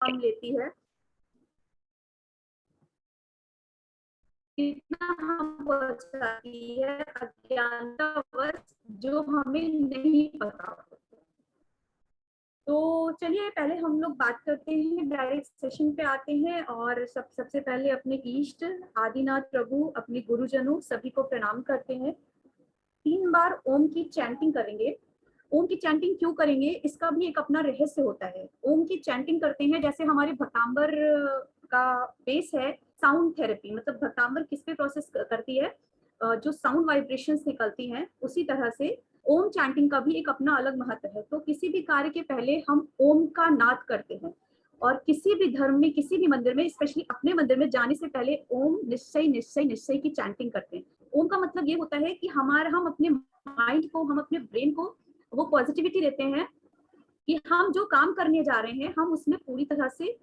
हम लेती है, कितना हम बचाती है अज्ञानतावश जो हमें नहीं पता होता। तो चलिए पहले हम लोग बात करते हैं, डायरेक्ट सेशन पे आते हैं और सबसे पहले अपने इष्ट आदिनाथ प्रभु, अपने गुरुजनों सभी को प्रणाम करते हैं। 3 बार ओम की चैंटिंग करेंगे। ओम की चैंटिंग क्यों करेंगे, इसका भी एक अपना रहस्य होता है। ओम की चैंटिंग करते हैं, जैसे हमारे भक्तांबर का बेस है साउंड थेरेपी, मतलब भक्तांबर किस पे प्रोसेस करती है, जो साउंड वाइब्रेशंस निकलती हैं, उसी तरह से ओम चैंटिंग का भी एक अपना अलग महत्व है। तो किसी भी कार्य के पहले हम ओम का नाद करते हैं, और किसी भी धर्म में, किसी भी मंदिर में, स्पेशली अपने मंदिर में जाने से पहले ओम निश्चय निश्चय निश्चय की चैंटिंग करते हैं। ओम का मतलब ये होता है कि हम अपने माइंड को, हम अपने ब्रेन को वो पॉजिटिविटी देते हैं कि हम जो काम करने जा रहे हैं हम उसमें पूरी तरह से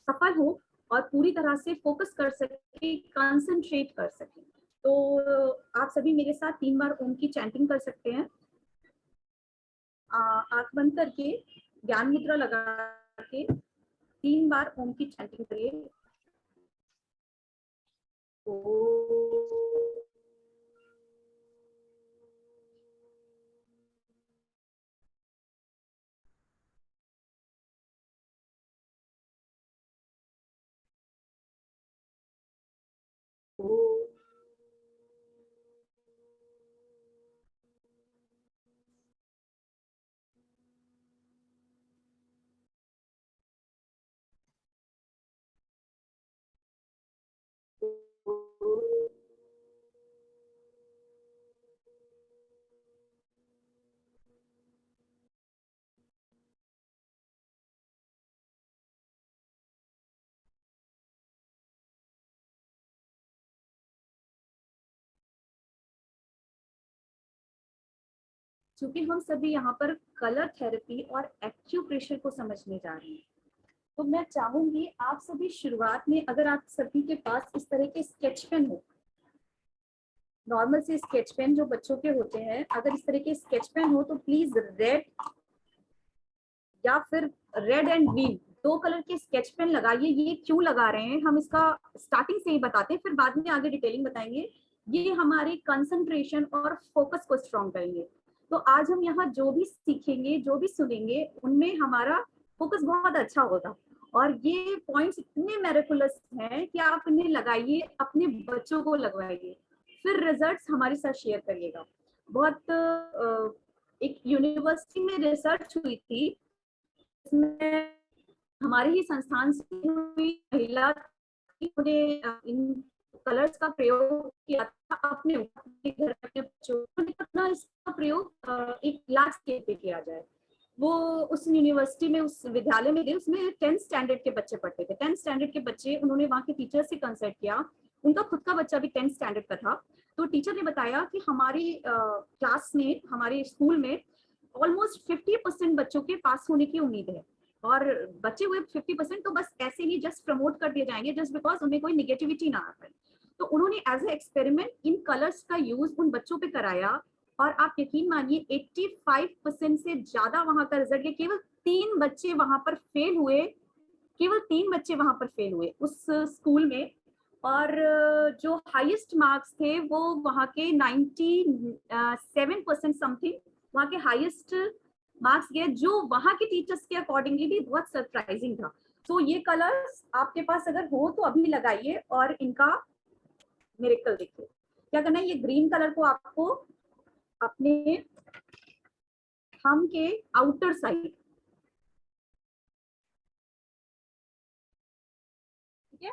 सफल हो और पूरी तरह से फोकस कर सके, कंसंट्रेट कर सके। तो आप सभी मेरे साथ 3 बार ओम की चैंटिंग कर सकते हैं। आंख बंद करके ज्ञान मुद्रा लगा के 3 बार ओम की चैंटिंग करिए। क्योंकि हम सभी यहाँ पर कलर थेरेपी और एक्यूप्रेशर को समझने जा रहे हैं, तो मैं चाहूंगी आप सभी शुरुआत में, अगर आप सभी के पास इस तरह के स्केच पेन हो, नॉर्मल से स्केच पेन जो बच्चों के होते हैं, अगर इस तरह के स्केच पेन हो तो प्लीज रेड या फिर रेड एंड ग्रीन 2 कलर के स्केच पेन लगाइए। ये क्यों लगा रहे हैं हम इसका स्टार्टिंग से ही बताते हैं, फिर बाद में आगे डिटेलिंग बताएंगे। ये हमारे कंसंट्रेशन और फोकस को स्ट्रॉन्ग करेंगे। तो आज हम यहाँ जो भी सीखेंगे, जो भी सुनेंगे, उनमें हमारा फोकस बहुत अच्छा होगा। और ये पॉइंट्स इतने मेरेकुलस हैं कि आप इन्हें लगाइए, अपने बच्चों को लगवाइए, फिर रिजल्ट्स हमारे साथ शेयर करिएगा। बहुत एक यूनिवर्सिटी में रिसर्च हुई थी, इसमें हमारे ही संस्थान से हुई महिला ने इन कलर्स का प्रयोग किया था अपने घर, अपने बच्चों को, अपना इसका प्रयोग एक लार्ज स्केल पे किया जाए। वो उस यूनिवर्सिटी में, उस विद्यालय में गए, उसमें 10th स्टैंडर्ड के बच्चे पढ़ते थे। 10th स्टैंडर्ड के बच्चे, उन्होंने वहाँ के टीचर से कंसल्ट किया, उनका खुद का बच्चा भी 10th स्टैंडर्ड का था। तो टीचर ने बताया कि हमारी क्लास में, हमारे स्कूल में ऑलमोस्ट 50% बच्चों के पास होने की उम्मीद है, और बचे हुए 50% तो बस ऐसे ही जस्ट प्रमोट कर दिए जाएंगे, जस्ट बिकॉज उन्हें कोई निगेटिविटी ना आ पाए। तो उन्होंने as a experiment in colours का यूज उन बच्चों पे कराया, और आप यकीन मानिए 85% से ज्यादा वहां का रिजल्ट, केवल 3 बच्चे वहां पर फेल हुए, केवल 3 बच्चे वहां पर फेल हुए उस स्कूल में। और जो हाईएस्ट मार्क्स थे वो वहाँ के 97% समथिंग वहाँ के हाईएस्ट मार्क्स गए, जो वहाँ के टीचर्स के अकॉर्डिंगली भी बहुत सरप्राइजिंग था। तो ये कलर्स आपके पास अगर हो तो अभी लगाइए और इनका मिरेकल देखिए। क्या करना है, ये ग्रीन कलर को आपको अपने थंब के आउटर साइड, ठीक है,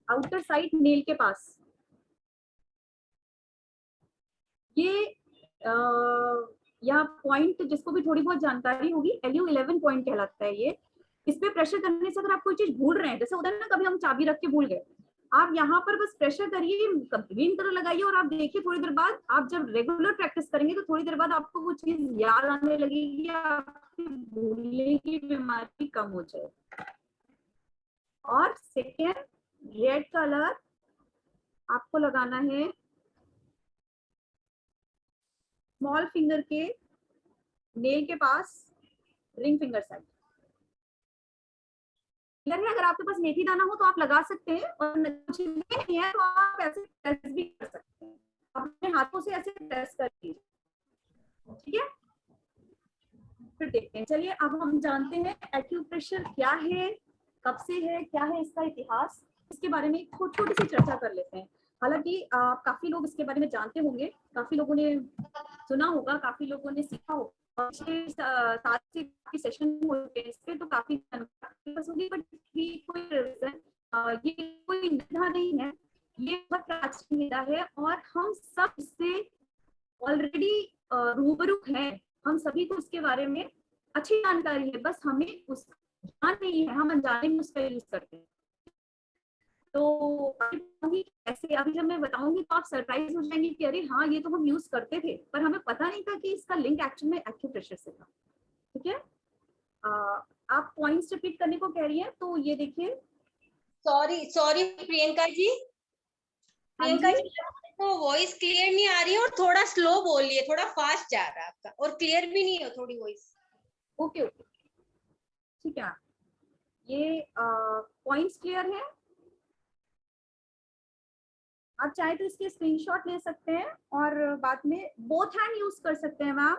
आउटर साइड नेल के पास, ये यहाँ पॉइंट जिसको भी थोड़ी बहुत जानकारी होगी, LU11 पॉइंट कहलाता है ये। इस पे प्रेशर करने से अगर आप कोई चीज भूल रहे हैं, जैसे होता है ना कभी हम चाबी रख के भूल गए, आप यहाँ पर बस प्रेशर करिए, ग्रीन कलर लगाइए, और आप देखिए थोड़ी देर बाद, आप जब रेगुलर प्रैक्टिस करेंगे तो थोड़ी देर बाद आपको वो चीज याद आने लगेगी, आपकी भूलने की बीमारी कम हो जाए। और सेकेंड, रेड कलर आपको लगाना है स्मॉल फिंगर के नेल के पास रिंग फिंगर साइड। क्लियर है? अगर आपके पास मेथी दाना हो तो आप लगा सकते हैं, और कुछ नहीं है तो आप ऐसे प्रेस भी कर सकते हैं, अपने हाथों से ऐसे प्रेस कर दीजिए। ठीक है, फिर देखते हैं। चलिए अब हम जानते हैं एक्यूप्रेशर क्या है, कब से है, क्या है इसका इतिहास, इसके बारे में छोटी सी चर्चा कर लेते हैं। हालांकि काफी लोग इसके बारे में जानते होंगे, काफी लोगों ने सुना होगा, काफी लोगों ने सीखा होगा, पिछले 7 से सेशन होते हैं इस पे, तो काफी जानकारी होगी, बट कोई रिवीजन, ये कोई निधा नहीं है, ये बहुत प्राचीन विधा है और हम सब इससे ऑलरेडी रूबरू हैं। हम सभी को इसके बारे में अच्छी जानकारी है, बस हमें उस ज्ञान नहीं है, हम अनजाने में उसका यूज करते हैं। तो ऐसे अभी जब मैं बताऊंगी तो आप सरप्राइज हो जाएंगे कि अरे हाँ, ये तो हम यूज करते थे, पर हमें पता नहीं था कि इसका लिंक एक्चुअल में एक्यूप्रेशर से था। ठीक है, आप पॉइंट्स रिपीट करने को कह रही हैं, तो ये देखिए। सॉरी प्रियंका जी, प्रियंका जी तो वॉइस क्लियर नहीं आ रही है और थोड़ा स्लो बोलिए, थोड़ा फास्ट जा रहा है आपका, और क्लियर भी नहीं है थोड़ी वॉइस। ओके ओके, ठीक है। ये पॉइंट्स क्लियर है? आप चाहे तो इसके स्क्रीनशॉट ले सकते हैं और बाद में बोथ हैंड यूज कर सकते हैं मैम।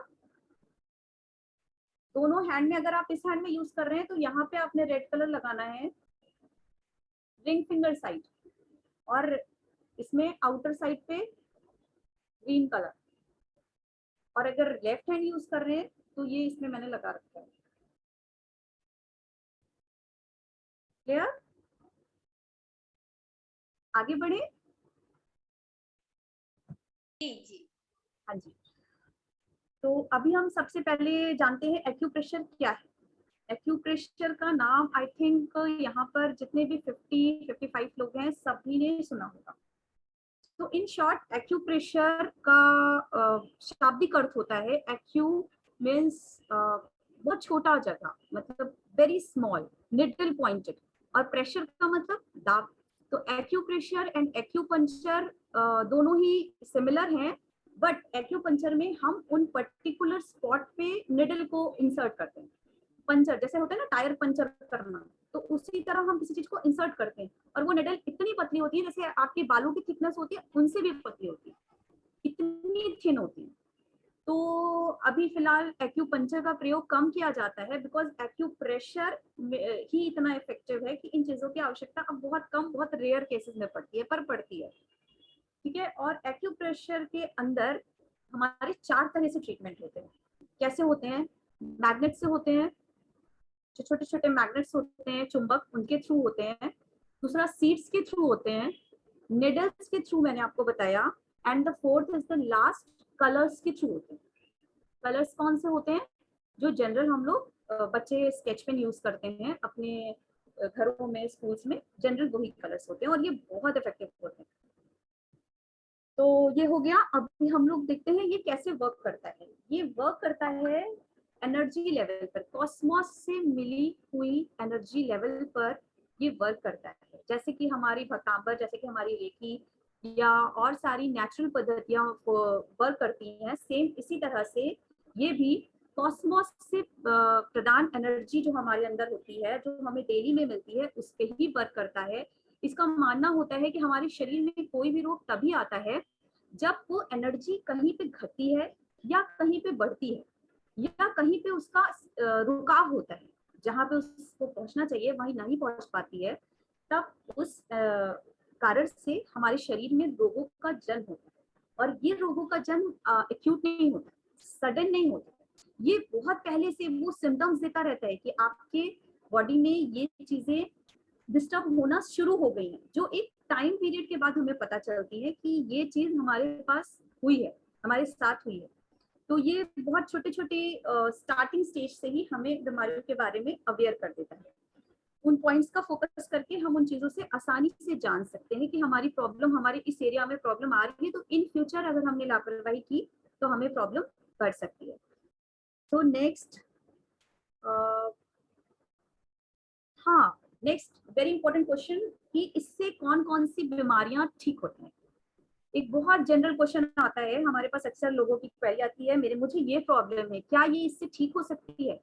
दोनों हैंड में, अगर आप इस हैंड में यूज कर रहे हैं तो यहाँ पे आपने रेड कलर लगाना है, रिंग फिंगर साइड, और इसमें आउटर साइड पे ग्रीन कलर, और अगर लेफ्ट हैंड यूज कर रहे हैं तो ये इसमें मैंने लगा रखा है। क्लियर? आगे बढ़े। जी जी, हाँ जी, तो अभी हम सबसे पहले जानते हैं एक्यूप्रेशर क्या है। एक्यूप्रेशर का नाम आई थिंक यहाँ पर जितने भी 50-55 लोग हैं सभी ने सुना होगा। तो इन शॉर्ट एक्यूप्रेशर का शाब्दिक अर्थ होता है, एक्यू मीन्स बहुत छोटा जगह, मतलब वेरी स्मॉल, निडल पॉइंटेड, और प्रेशर का मतलब दाब। तो एक्यूप्रेशर एंड एक्यूपंक्चर दोनों ही सिमिलर हैं, बट एक्यूपंक्चर में हम उन पर्टिकुलर स्पॉट पे निडल को इंसर्ट करते हैं। पंचर जैसे होता है ना, टायर पंचर करना, तो उसी तरह हम किसी चीज को इंसर्ट करते हैं, और वो निडल इतनी पतली होती है जैसे आपके बालों की थिकनेस होती है उनसे भी पतली होती है, इतनी थिन होती है। तो अभी फिलहाल एक्यूपंक्चर का प्रयोग कम किया जाता है, बिकॉज एक्यूप्रेशर ही इतना इफेक्टिव है कि इन चीजों की आवश्यकता अब बहुत कम, बहुत रेयर केसेस में पड़ती है, पर पड़ती है। ठीक है, और एक्यूप्रेशर के अंदर हमारे 4 तरह से ट्रीटमेंट होते हैं। कैसे होते हैं? मैग्नेट से होते हैं, जो छोटे छोटे मैग्नेट्स होते हैं चुंबक, उनके थ्रू होते हैं। दूसरा सीड्स के थ्रू होते हैं, निडल्स के थ्रू मैंने आपको बताया, and the fourth is the last, colours के थ्रू होते हैं। कलर्स कौन से होते हैं? जो जनरल हम लोग बच्चे स्केच पेन यूज करते हैं अपने घरों में, स्कूल्स में, जनरल वही कलर्स होते हैं, और ये बहुत इफेक्टिव होते हैं। तो ये हो गया। अभी हम लोग देखते हैं ये कैसे वर्क करता है। ये वर्क करता है एनर्जी लेवल पर, कॉस्मोस से मिली हुई एनर्जी लेवल पर ये वर्क करता है। जैसे कि हमारी भकांबर, जैसे कि हमारी रेकी या और सारी नेचुरल पद्धतियां वर्क करती हैं, सेम इसी तरह से ये भी कॉस्मोस से प्रदान एनर्जी जो हमारे अंदर होती है, जो हमें डेली में मिलती है, उस पर ही वर्क करता है। इसका मानना होता है कि हमारे शरीर में कोई भी रोग तभी आता है जब वो एनर्जी कहीं पे घटती है या कहीं पे बढ़ती है, या कहीं पे उसका रुकाव होता है, जहां पे उसको पहुंचना चाहिए वहीं नहीं पहुंच पाती है, तब उस कारण से हमारे शरीर में रोगों का जन्म होता है। और ये रोगों का जन्म एक्यूट नहीं होता, सडन नहीं होता, ये बहुत पहले से वो सिम्टम्स देता रहता है कि आपके बॉडी में ये चीजें डिस्टर्ब होना शुरू हो गई हैं, जो एक टाइम पीरियड के बाद हमें पता चलती है कि ये चीज हमारे पास हुई है, हमारे साथ हुई है। तो ये बहुत छोटे छोटे स्टार्टिंग स्टेज से ही हमें बीमारियों के बारे में अवेयर कर देता है। उन पॉइंट्स का फोकस करके हम उन चीजों से आसानी से जान सकते हैं कि हमारी प्रॉब्लम, हमारे इस एरिया में प्रॉब्लम आ रही है, तो इन फ्यूचर अगर हमने लापरवाही की तो हमें प्रॉब्लम कर सकती है। तो नेक्स्ट, हाँ, नेक्स्ट वेरी इंपॉर्टेंट क्वेश्चन कि इससे कौन कौन सी बीमारियां ठीक होती हैं। एक बहुत जनरल क्वेश्चन आता है हमारे पास, अक्सर लोगों की क्वेरी आती है, मेरे मुझे ये प्रॉब्लम है, क्या ये इससे ठीक हो सकती है?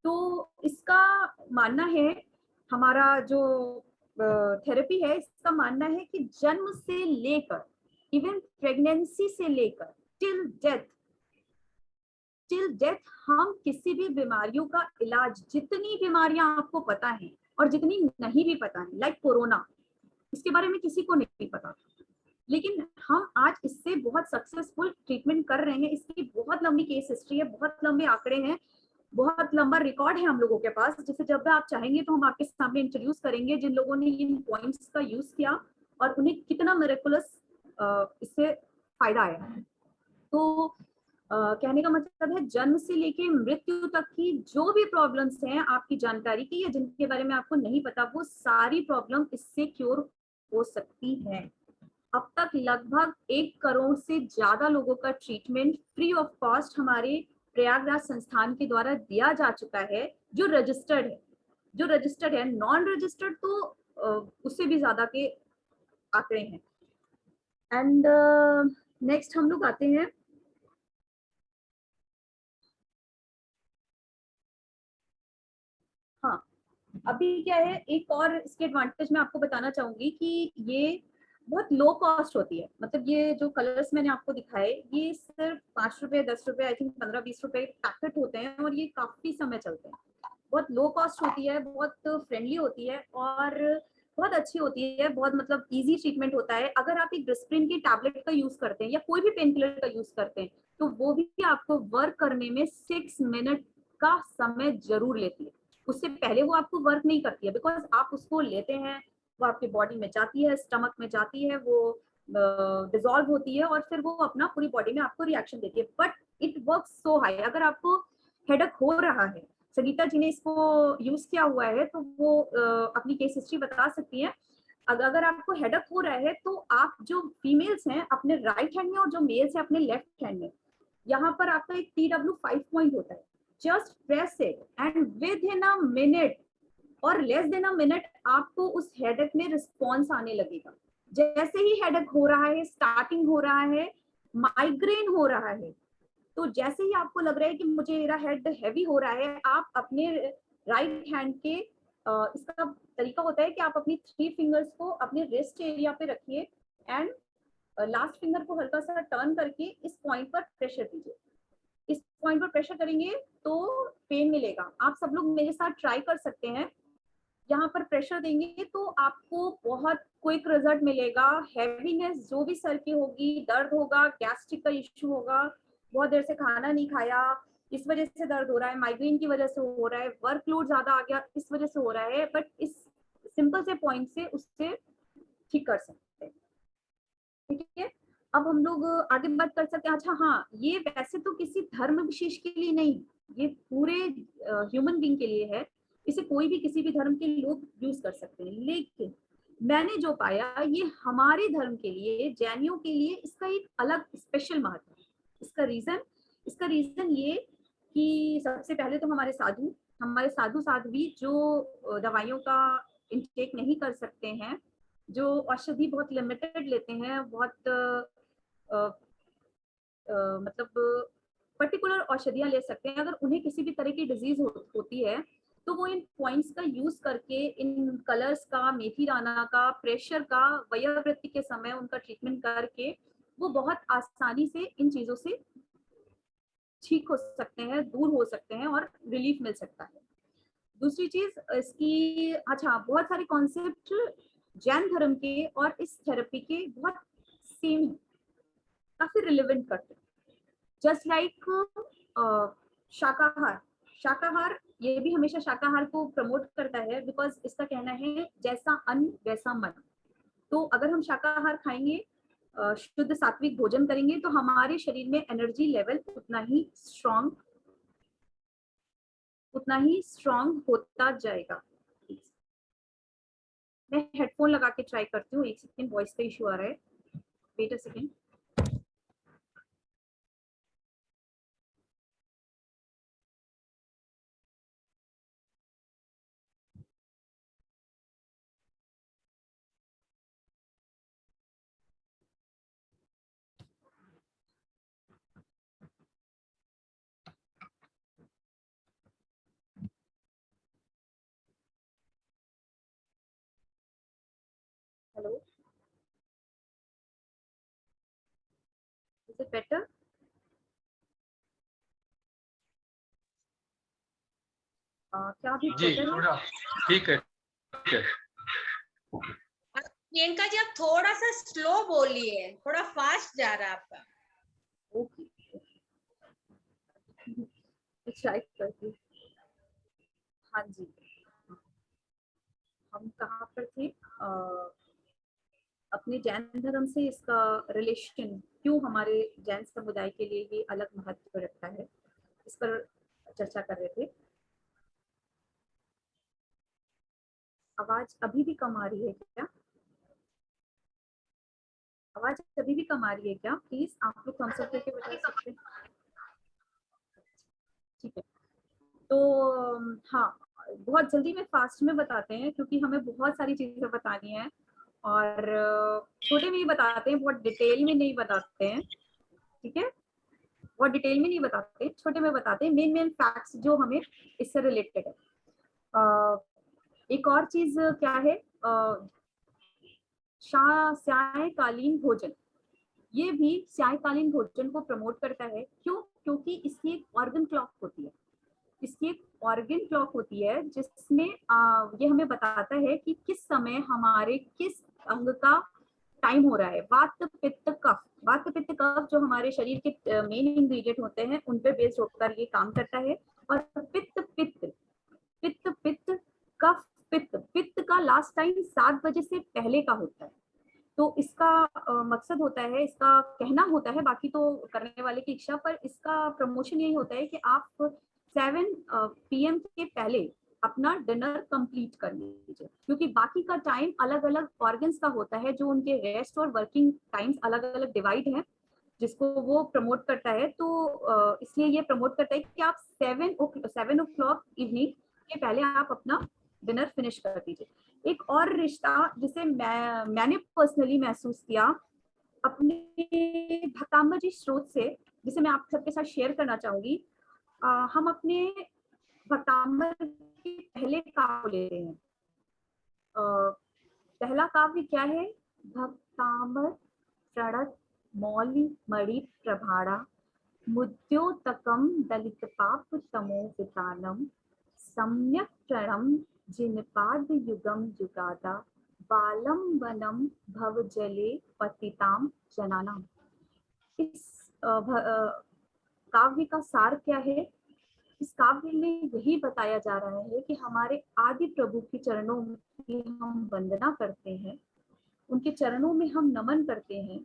तो इसका मानना है, हमारा जो थेरेपी है, इसका मानना है कि जन्म से लेकर इवन प्रेगनेंसी से लेकर टिल डेथ, हम किसी भी बीमारियों का इलाज, जितनी बीमारियां आपको पता है और जितनी नहीं भी पता है, लाइक कोरोना, इसके बारे में किसी को नहीं पता, लेकिन हम आज इससे बहुत सक्सेसफुल ट्रीटमेंट कर रहे हैं। इसकी बहुत लंबी केस हिस्ट्री है, बहुत लंबे आंकड़े हैं, बहुत लंबा रिकॉर्ड है हम लोगों के पास, जिसे जब भी आप चाहेंगे तो हम आपके सामने इंट्रोड्यूस करेंगे, जिन लोगों ने इन पॉइंट्स का यूज किया और उन्हें कितना मिरेकुलस इससे फायदा आया। तो कहने का मतलब है, जन्म से लेके मृत्यु तक की जो भी प्रॉब्लम्स हैं आपकी जानकारी की या जिनके बारे में आपको नहीं पता, वो सारी प्रॉब्लम इससे क्योर हो सकती है। अब तक लगभग 1 करोड़ से ज्यादा लोगों का ट्रीटमेंट फ्री ऑफ कॉस्ट हमारे प्रयागराज संस्थान के द्वारा दिया जा चुका है, जो रजिस्टर्ड है। जो रजिस्टर्ड है, नॉन रजिस्टर्ड तो उससे भी ज्यादा के आंकड़े हैं। एंड नेक्स्ट हम लोग आते हैं, हाँ, अभी क्या है, एक और इसके एडवांटेज मैं आपको बताना चाहूंगी कि ये बहुत लो कॉस्ट होती है। मतलब ये जो कलर्स मैंने आपको दिखाए, ये सिर्फ 5 रुपए, 10 रुपए, आई थिंक 15-20 रुपए पैकेट होते हैं और ये काफी समय चलते हैं। बहुत लो कॉस्ट होती है, बहुत फ्रेंडली होती है और बहुत अच्छी होती है, बहुत मतलब इजी ट्रीटमेंट होता है। अगर आप एक डिस्प्रिन की टैबलेट का यूज करते हैं या कोई भी पेन किलर का यूज करते हैं, तो वो भी आपको वर्क करने में 6 मिनट का समय जरूर लेती है। उससे पहले वो आपको वर्क नहीं करती है, बिकॉज आप उसको लेते हैं, वो आपके बॉडी में जाती है, स्टमक में जाती है, वो डिजोल्व होती है और फिर वो अपना पूरी बॉडी में आपको रिएक्शन देती है। But it work so high. अगर आपको हेडक हो रहा है, संगीता जी ने इसको यूज किया हुआ है तो वो अपनी केस हिस्ट्री बता सकती है। अगर आपको हेडक हो रहा है तो आप, जो फीमेल्स हैं अपने राइट हैंड में और जो मेल्स हैं अपने लेफ्ट हैंड में, यहाँ पर आपका एक TW5 पॉइंट होता है। Just press it and with in a minute और लेस देन अ मिनट आपको उस हेडेक में रिस्पॉन्स आने लगेगा। जैसे ही हेडेक हो रहा है, स्टार्टिंग हो रहा है, माइग्रेन हो रहा है, तो जैसे ही आपको लग रहा है कि मुझे मेरा हेड हैवी हो रहा है, आप अपने राइट हैंड के इसका तरीका होता है कि आप अपनी 3 फिंगर्स को अपने रिस्ट एरिया पे रखिए एंड लास्ट फिंगर को हल्का सा टर्न करके इस पॉइंट पर प्रेशर दीजिए। इस पॉइंट पर प्रेशर करेंगे तो पेन मिलेगा। आप सब लोग मेरे साथ ट्राई कर सकते हैं। यहाँ पर प्रेशर देंगे तो आपको बहुत क्विक रिजल्ट मिलेगा। हैवीनेस जो भी सर की होगी, दर्द होगा, गैस्ट्रिक का इश्यू होगा, बहुत देर से खाना नहीं खाया इस वजह से दर्द हो रहा है, माइग्रेन की वजह से हो रहा है, वर्कलोड ज्यादा आ गया इस वजह से हो रहा है, बट इस सिंपल से पॉइंट से उससे ठीक कर सकते हैं। ठीक है, अब हम लोग आगे बात कर सकते हैं। अच्छा हाँ, ये वैसे तो किसी धर्म विशेष के लिए नहीं, ये पूरे ह्यूमन बीइंग के लिए है। इसे कोई भी किसी भी धर्म के लोग यूज कर सकते हैं, लेकिन मैंने जो पाया, ये हमारे धर्म के लिए, जैनियों के लिए इसका एक अलग स्पेशल महत्व है। इसका रीजन ये कि सबसे पहले तो हमारे साधु साध्वी जो दवाइयों का इंटेक नहीं कर सकते हैं, जो औषधि बहुत लिमिटेड लेते हैं, बहुत मतलब पर्टिकुलर औषधियां ले सकते हैं, अगर उन्हें किसी भी तरह की डिजीज होती है, तो वो इन पॉइंट्स का यूज करके, इन कलर्स का, मेथी दाना का, प्रेशर का, वयोवृद्धि के समय उनका ट्रीटमेंट करके वो बहुत आसानी से इन चीजों से ठीक हो सकते हैं, दूर हो सकते हैं और रिलीफ मिल सकता है। दूसरी चीज इसकी, अच्छा, बहुत सारे कॉन्सेप्ट जैन धर्म के और इस थेरेपी के बहुत सेम है, काफी रिलेवेंट करते हैं। जस्ट लाइक शाकाहार, शाकाहार ये भी हमेशा शाकाहार को प्रमोट करता है, बिकॉज इसका कहना है जैसा अन्न वैसा मन। तो अगर हम शाकाहार खाएंगे, शुद्ध सात्विक भोजन करेंगे, तो हमारे शरीर में एनर्जी लेवल उतना ही स्ट्रांग होता जाएगा। मैं हेडफोन लगा के ट्राई करती हूँ, एक सेकेंड, वॉइस का इशू आ रहा है, wait a second. Is it better? क्या भी जी better है? थोड़ा ठीक है, ठीक है। प्रियंका जी आप थोड़ा सा स्लो बोलिए, थोड़ा फास्ट जा रहा है आपका। ओके, ट्राई करती हूँ। हाँ जी, हम कहाँ पर थे? अपने जैन धर्म से इसका रिलेशन क्यों हमारे जैन समुदाय के लिए ये अलग महत्व रखता है, इस पर चर्चा कर रहे थे। आवाज अभी भी कम आ रही है क्या? आवाज अभी भी कम आ रही है क्या? प्लीज आप लोग थम्स अप करके बता सकते हैं? ठीक है, तो हाँ, बहुत जल्दी में फास्ट में बताते हैं क्योंकि हमें बहुत सारी चीजें बतानी है, और छोटे में ही बताते हैं, बहुत डिटेल में नहीं बताते हैं। ठीक है, बहुत डिटेल में नहीं बताते, छोटे में बताते हैं मेन फैक्ट्स जो हमें इससे रिलेटेड है। एक और चीज क्या है, सायकालीन भोजन, ये भी सायकालीन भोजन को प्रमोट करता है। क्यों? क्योंकि इसकी एक ऑर्गन क्लॉक होती है, इसकी एक ऑर्गन क्लॉक होती है जिसमें ये हमें बताता है कि किस समय हमारे किस अंग का टाइम हो रहा है। वात पित्त कफ, वात पित्त कफ जो हमारे शरीर के मेन इंग्रेडिएंट होते हैं उन पे बेस्ड होकर ये काम करता है। और पित्त पित्त पित्त पित्त कफ पित्त, पित्त का लास्ट टाइम 7 बजे से पहले का होता है। तो इसका मकसद होता है, इसका कहना होता है, बाकी तो करने वाले की इच्छा, पर इसका प्रमोशन यही होता है कि आप 7 PM के पहले अपना डिनर कंप्लीट कर लीजिए, क्योंकि बाकी का टाइम अलग अलग ऑर्गन्स का होता है जो उनके रेस्ट और वर्किंग टाइम्स अलग अलग डिवाइड हैं, जिसको वो प्रमोट करता है। तो इसलिए ये प्रमोट करता है कि आप 7 o'clock इवनिंग के पहले आप अपना डिनर फिनिश कर दीजिए। एक और रिश्ता जिसे मैंने पर्सनली महसूस किया अपने भक्तांबर जी स्रोत से, जिसे मैं आप सबके साथ शेयर करना चाहूंगी। हम अपने भक्तांबर के पहले काव्य लेते हैं। पहला काव्य क्या है? भक्तांबर प्रणत मौलि मणि प्रभाड़ा मुद्योतकम दलित पाप तमो वितानम सम्यक प्रणम जिनपाद युगम युगादा बालम वनम भव जले पतिताम जनानाम। इस काव्य का सार क्या है? इस काव्य में यही बताया जा रहा है कि हमारे आदि प्रभु के चरणों में हम वंदना करते हैं, उनके चरणों में हम नमन करते हैं,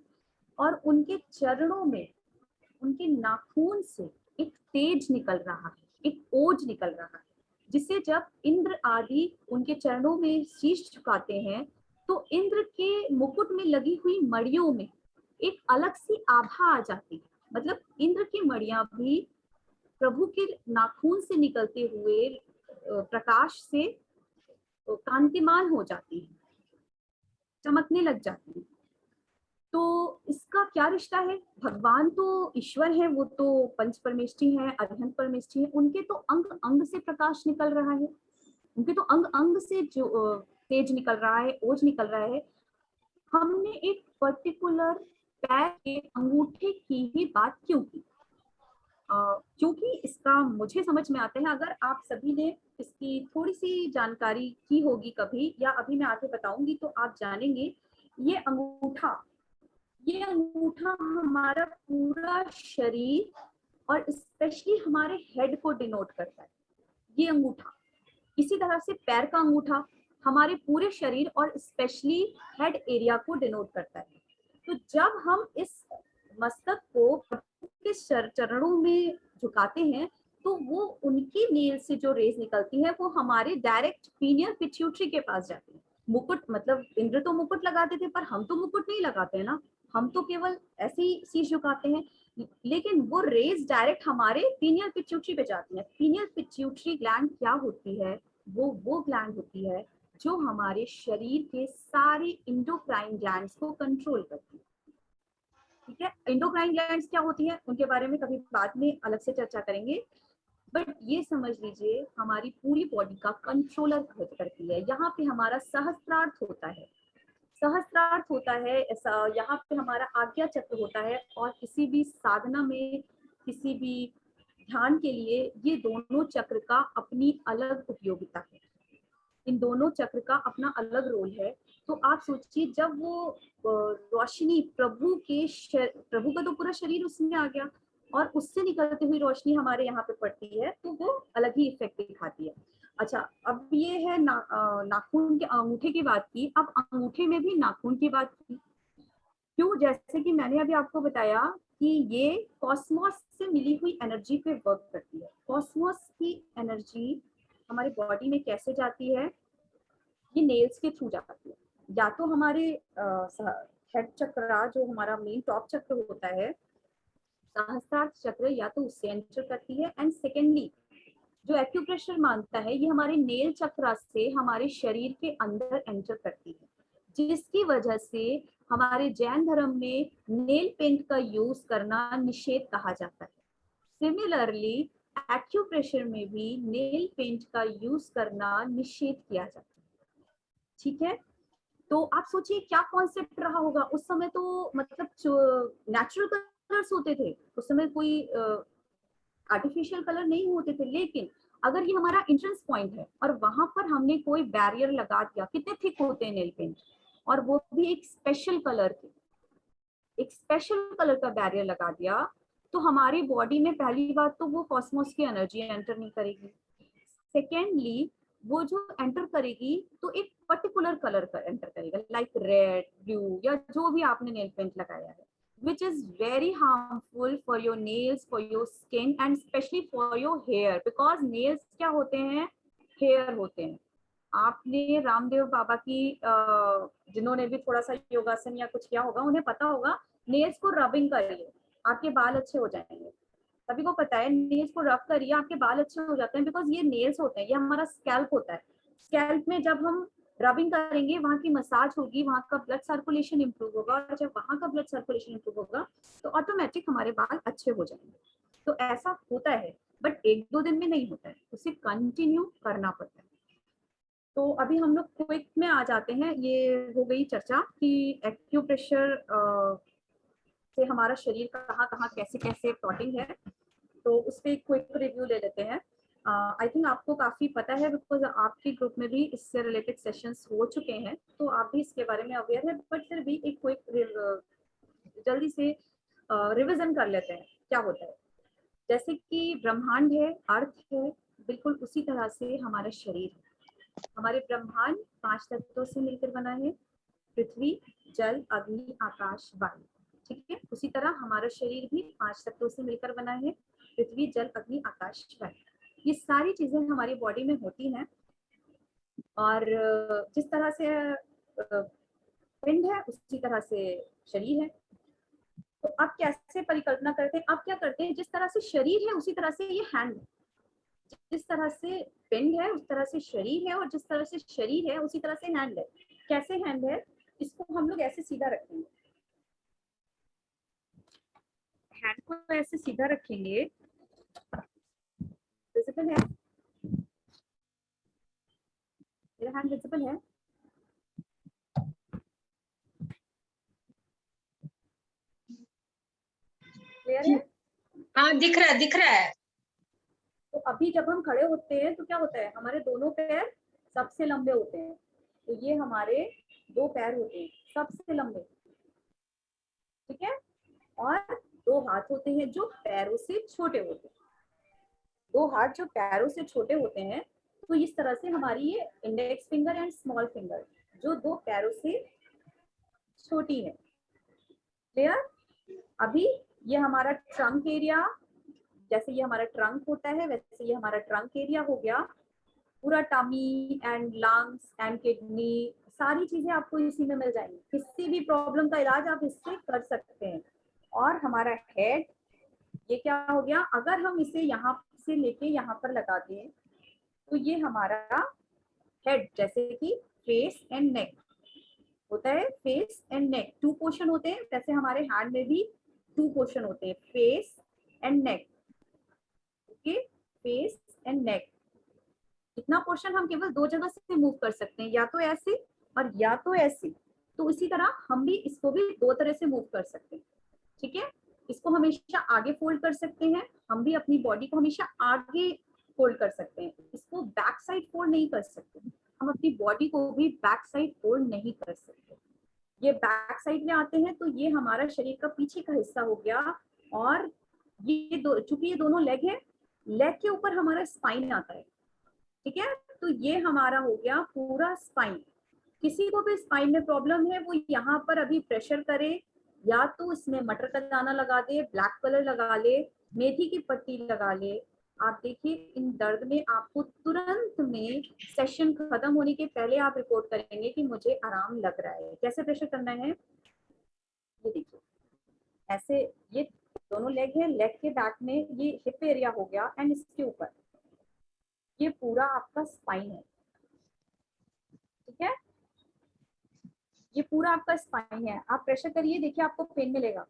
और उनके चरणों में, उनके नाखून से एक तेज निकल रहा है, एक ओज निकल रहा है, जिसे जब इंद्र आदि उनके चरणों में शीश झुकाते हैं तो इंद्र के मुकुट में लगी हुई मड़ियों में एक अलग सी आभा आ जाती है। मतलब इंद्र की मड़ियां भी प्रभु के नाखून से निकलते हुए प्रकाश से कांतिमान हो जाती है, चमकने लग जाती है। तो इसका क्या रिश्ता है? भगवान तो ईश्वर है, वो तो पंच परमेष्ठी है, अरिहंत परमेष्ठी है, उनके तो अंग अंग से प्रकाश निकल रहा है, उनके तो अंग अंग से जो तेज निकल रहा है, ओज निकल रहा है। हमने एक पर्टिकुलर पैर के अंगूठे की ही बात क्यों की? क्योंकि इसका मुझे समझ में आता है, अगर आप सभी ने इसकी थोड़ी सी जानकारी की होगी कभी, या अभी मैं आगे बताऊंगी तो आप जानेंगे। ये अंगूठा हमारा पूरा शरीर और स्पेशली हमारे हेड को डिनोट करता है। ये अंगूठा, इसी तरह से पैर का अंगूठा हमारे पूरे शरीर और स्पेशली हेड एरिया को डिनोट करता है। तो जब हम इस मस्तक को प्रभु के चरणों में झुकाते हैं तो वो उनकी नेल से जो रेज निकलती है वो हमारे डायरेक्ट पीनियल पिट्यूटरी के पास जाती है। मुकुट, मतलब इंद्र तो मुकुट लगाते थे, पर हम तो मुकुट नहीं लगाते हैं ना, हम तो केवल ऐसे ही शीश झुकाते हैं। लेकिन वो रेज डायरेक्ट हमारे पीनियल पिट्यूटरी पे जाती है। पीनियल पिट्यूटरी ग्लैंड क्या होती है? वो ग्लैंड होती है जो हमारे शरीर के सारे इंडोक्राइन ग्लैंड्स को कंट्रोल करती है। ठीक है, इंडोक्राइन ग्लैंड्स क्या होती है उनके बारे में कभी बाद में अलग से चर्चा करेंगे, बट ये समझ लीजिए हमारी पूरी बॉडी का कंट्रोलर करती है। यहाँ पे हमारा सहस्त्रार्थ होता है। सहस्त्रार्थ होता है, ऐसा यहाँ पे हमारा आज्ञा चक्र होता है, और किसी भी साधना में, किसी भी ध्यान के लिए ये दोनों चक्र का अपनी अलग उपयोगिता है, इन दोनों चक्र का अपना अलग रोल है। तो आप सोचिए, जब वो रोशनी प्रभु का तो पूरा शरीर उसमें आ गया, और उससे निकलती हुई रोशनी हमारे यहाँ पे पड़ती है, तो वो अलग ही इफेक्ट दिखाती है। अच्छा, अब ये है नाखून के अंगूठे की बात की, अब अंगूठे में भी नाखून की बात की। क्यों? जैसे कि मैंने अभी आपको बताया कि ये कॉस्मोस से मिली हुई एनर्जी पे वर्क करती है। कॉस्मोस की एनर्जी हमारी बॉडी में कैसे जाती है? ये नेल्स के थ्रू जाती है। या तो हमारे हेड चक्र, जो हमारा मेन टॉप चक्र होता है, सहस्त्रार्थ चक्र, या तो उससे एंटर करती है। एंड सेकेंडली, जो एक्यूप्रेशर मानता है, ये हमारे नेल चक्र से हमारे शरीर के अंदर एंटर करती है, जिसकी वजह से हमारे जैन धर्म में नेल पेंट का यूज करना निषेध कहा जाता है। सिमिलरली एक्यूप्रेशर में भी नेल पेंट का यूज करना निषेध किया जाता है। ठीक है, तो आप सोचिए क्या कॉन्सेप्ट रहा होगा उस समय। तो मतलब नेचुरल कलर्स होते थे उस समय, कोई आर्टिफिशियल कलर नहीं होते थे। लेकिन अगर ये हमारा एंट्रेंस पॉइंट है और वहां पर हमने कोई बैरियर लगा दिया, कितने थिक होते हैं नेल पेंट, और वो भी एक स्पेशल कलर का बैरियर लगा दिया, तो हमारी बॉडी में पहली बात तो वो कॉस्मोस की एनर्जी एंटर नहीं करेगी। सेकेंडली, वो जो एंटर करेगी तो एक पर्टिकुलर कलर का एंटर करेगा, लाइक रेड, ब्लू, या जो भी आपने नेल पेंट लगाया है, which is very harmful for your nails, for your skin, and especially for your hair, because nails क्या होते हैं? हेयर होते हैं। आपने रामदेव बाबा की जिन्होंने भी थोड़ा सा योगासन या कुछ किया होगा, उन्हें पता होगा, नेल्स को रबिंग करिए, आपके बाल अच्छे हो जाएंगे। सभी को पता है, नेल्स को रब करिए, आपके बाल अच्छे हो जाते हैं, बिकॉज ये नेल्स होते हैं, ये हमारा स्कैल्प होता है। स्कैल्प में जब हम रबिंग करेंगे, वहाँ की मसाज होगी, वहाँ का ब्लड सर्कुलेशन इंप्रूव होगा, और जब वहाँ का ब्लड सर्कुलेशन इंप्रूव होगा तो ऑटोमेटिक हमारे बाल अच्छे हो जाएंगे। तो ऐसा होता है, बट एक दो दिन में नहीं होता है, उसे कंटिन्यू करना पड़ता है। तो अभी हम लोग क्विक में आ जाते हैं। ये हो गई चर्चा कि एक्यूप्रेशर से हमारा शरीर कहाँ कहाँ कैसे कैसे प्लॉटिंग है, तो उस पर क्विक रिव्यू ले लेते हैं। आई थिंक आपको काफी पता है, बिकॉज आपके ग्रुप में भी इससे रिलेटेड सेशंस हो चुके हैं, तो आप भी इसके बारे में अवेयर है, बट फिर भी एक क्विक जल्दी से रिविजन कर लेते हैं क्या होता है। जैसे कि ब्रह्मांड है, अर्थ है, बिल्कुल उसी तरह से हमारा शरीर है। हमारे ब्रह्मांड 5 तत्वों से मिलकर बना है, पृथ्वी, जल, अग्नि, आकाश, वायु। ठीक है, उसी तरह हमारा शरीर भी 5 तत्वों से मिलकर बना है, पृथ्वी, जल, अग्नि, आकाश, वायु। ये सारी चीजें हमारी बॉडी में होती हैं, और जिस तरह से पिंड है उसी तरह से शरीर है। तो आप कैसे परिकल्पना करते हैं? आप क्या करते हैं, जिस तरह से शरीर है उसी तरह से ये हैंड है, जिस तरह से पिंड है उस तरह से शरीर है, और जिस तरह से शरीर है उसी तरह से हैंड है। कैसे हैंड है? इसको हम लोग ऐसे सीधा रखेंगे, हैंड को ऐसे सीधा रखेंगे, विजिबल है? मेरा हैंड विजिबल है? क्लियर है? हाँ, दिख रहा है। तो अभी जब हम खड़े होते हैं तो क्या होता है, हमारे दोनों पैर सबसे लंबे होते हैं। तो ये हमारे 2 पैर होते हैं सबसे लंबे, ठीक है, और 2 हाथ होते हैं जो पैरों से छोटे होते हैं। 2 हाथ जो पैरों से छोटे होते हैं, तो इस तरह से हमारी ये index finger and small finger जो 2 पैरों से छोटी है। क्लियर? अभी ये हमारा ट्रंक एरिया, जैसे ये हमारा ट्रंक होता है वैसे ये हमारा ट्रंक एरिया हो गया। पूरा tummy and lungs and kidney, सारी चीजें आपको इसी में मिल जाएंगी। किसी भी प्रॉब्लम का इलाज आप इससे कर सकते हैं। और हमारा हेड, ये क्या हो गया? अगर हम इसे यहाँ से लेके यहाँ पर लगा दें तो ये हमारा हेड, जैसे कि फेस एंड नेक होता है, फेस एंड नेक 2 पोर्शन होते हैं, वैसे हमारे हैंड में भी 2 पोर्शन होते हैं, face and neck. Okay, face and neck, इतना पोर्शन हम केवल 2 जगह से मूव कर सकते हैं, या तो ऐसे और या तो ऐसे। तो इसी तरह हम भी इसको भी दो तरह से मूव कर सकते हैं, ठीक है। इसको हमेशा आगे फोल्ड कर सकते हैं, हम भी अपनी बॉडी को हमेशा आगे फोल्ड कर सकते हैं, इसको बैक साइड फोल्ड नहीं कर सकते, हम अपनी बॉडी को भी बैक साइड फोल्ड नहीं कर सकते। ये बैक साइड में आते हैं तो ये हमारा शरीर का पीछे का हिस्सा हो गया, और ये चूंकि ये दोनों लेग है, लेग के ऊपर हमारा स्पाइन आता है, ठीक है। तो ये हमारा हो गया पूरा स्पाइन। किसी को भी स्पाइन में प्रॉब्लम है वो यहाँ पर अभी प्रेशर करे, या तो इसमें मटर का दाना लगा दे, ब्लैक कलर लगा ले, मेथी की पत्ती लगा ले। आप देखिए इन दर्द में आपको तुरंत में सेशन खत्म होने के पहले आप रिपोर्ट करेंगे कि मुझे आराम लग रहा है। कैसे प्रेशर करना है, ये देखिए ऐसे, ये दोनों लेग है, लेग के बैक में ये हिप एरिया हो गया, एंड इसके ऊपर ये पूरा आपका स्पाइन है, ठीक है। ये पूरा आपका स्पाइन है, आप प्रेशर करिए, देखिए आपको पेन मिलेगा।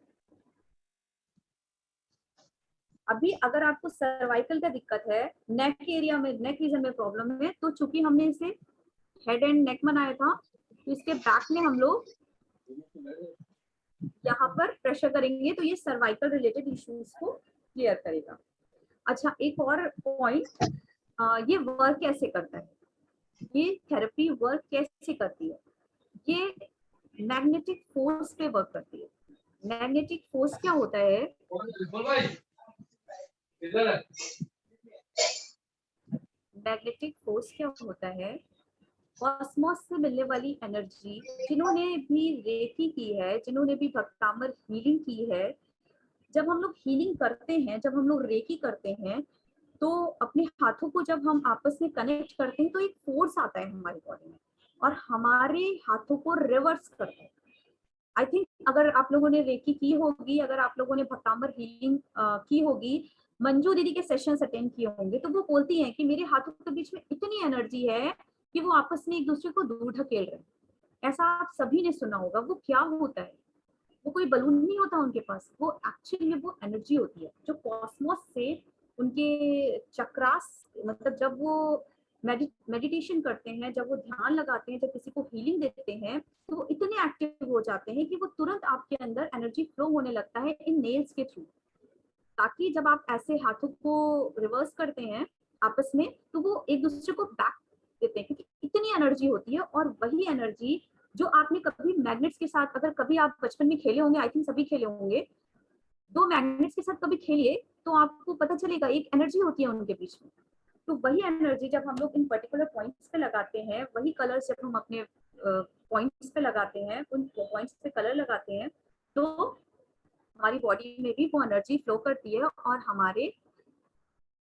अभी अगर आपको सर्वाइकल का दिक्कत है, नेक एरिया में, नेक रीजन में प्रॉब्लम है, तो चूंकि हमने इसे हेड एंड नेक बनाया था, तो इसके बैक में हम लोग यहाँ पर प्रेशर करेंगे तो ये सर्वाइकल रिलेटेड इश्यूज को क्लियर करेगा। अच्छा, एक और पॉइंट, ये वर्क कैसे करता है, ये थेरेपी वर्क कैसे करती है, ये मैग्नेटिक फोर्स पे वर्क करती है। मैग्नेटिक फोर्स क्या होता है, मैग्नेटिक फोर्स क्या होता है, कॉस्मोस से मिलने वाली एनर्जी। जिन्होंने भी रेकी की है, जिन्होंने भी भक्तामर हीलिंग की है, जब हम लोग हीलिंग करते हैं, जब हम लोग रेकी करते हैं, तो अपने हाथों को जब हम आपस में कनेक्ट करते हैं तो एक फोर्स आता है हमारी बॉडी में, और हमारे हाथों को रिवर्स करता है। आई थिंक अगर आप लोगों ने रेकी की होगी, अगर आप लोगों ने भक्तामर हीलिंग की होगी, मंजू दीदी के सेशंस अटेंड किए होंगे, तो वो बोलती हैं कि मेरे हाथों के बीच में इतनी एनर्जी है कि वो आपस में एक दूसरे को दूर ढकेल रहे हैं। ऐसा आप सभी ने सुना होगा। वो क्या होता है, वो कोई बलून नहीं होता उनके पास, वो एक्चुअली में वो एनर्जी होती है जो कॉस्मोस से उनके चक्रास, मतलब जब वो मेडिटेशन करते हैं, जब वो ध्यान लगाते हैं, जब किसी को हीलिंग देते हैं, तो वो इतने एक्टिव हो जाते हैं कि वो तुरंत आपके अंदर एनर्जी फ्लो होने लगता है इन नेल्स के थ्रू, ताकि जब आप ऐसे हाथों को रिवर्स करते हैं आपस में, तो वो एक दूसरे को बैक देते हैं, क्योंकि इतनी एनर्जी होती है। और वही एनर्जी जो आपने कभी मैग्नेट्स के साथ, अगर कभी आप बचपन में खेले होंगे, आई थिंक सभी खेले होंगे, दो मैग्नेट्स के साथ कभी खेलिए तो आपको पता चलेगा एक एनर्जी होती है उनके बीच में। तो वही एनर्जी जब हम लोग इन पर्टिकुलर पॉइंट्स पे लगाते हैं, वही कलर्स जब हम अपने पॉइंट्स पे लगाते हैं, उन पॉइंट्स पे कलर लगाते हैं, तो हमारी बॉडी में भी वो एनर्जी फ्लो करती है और हमारे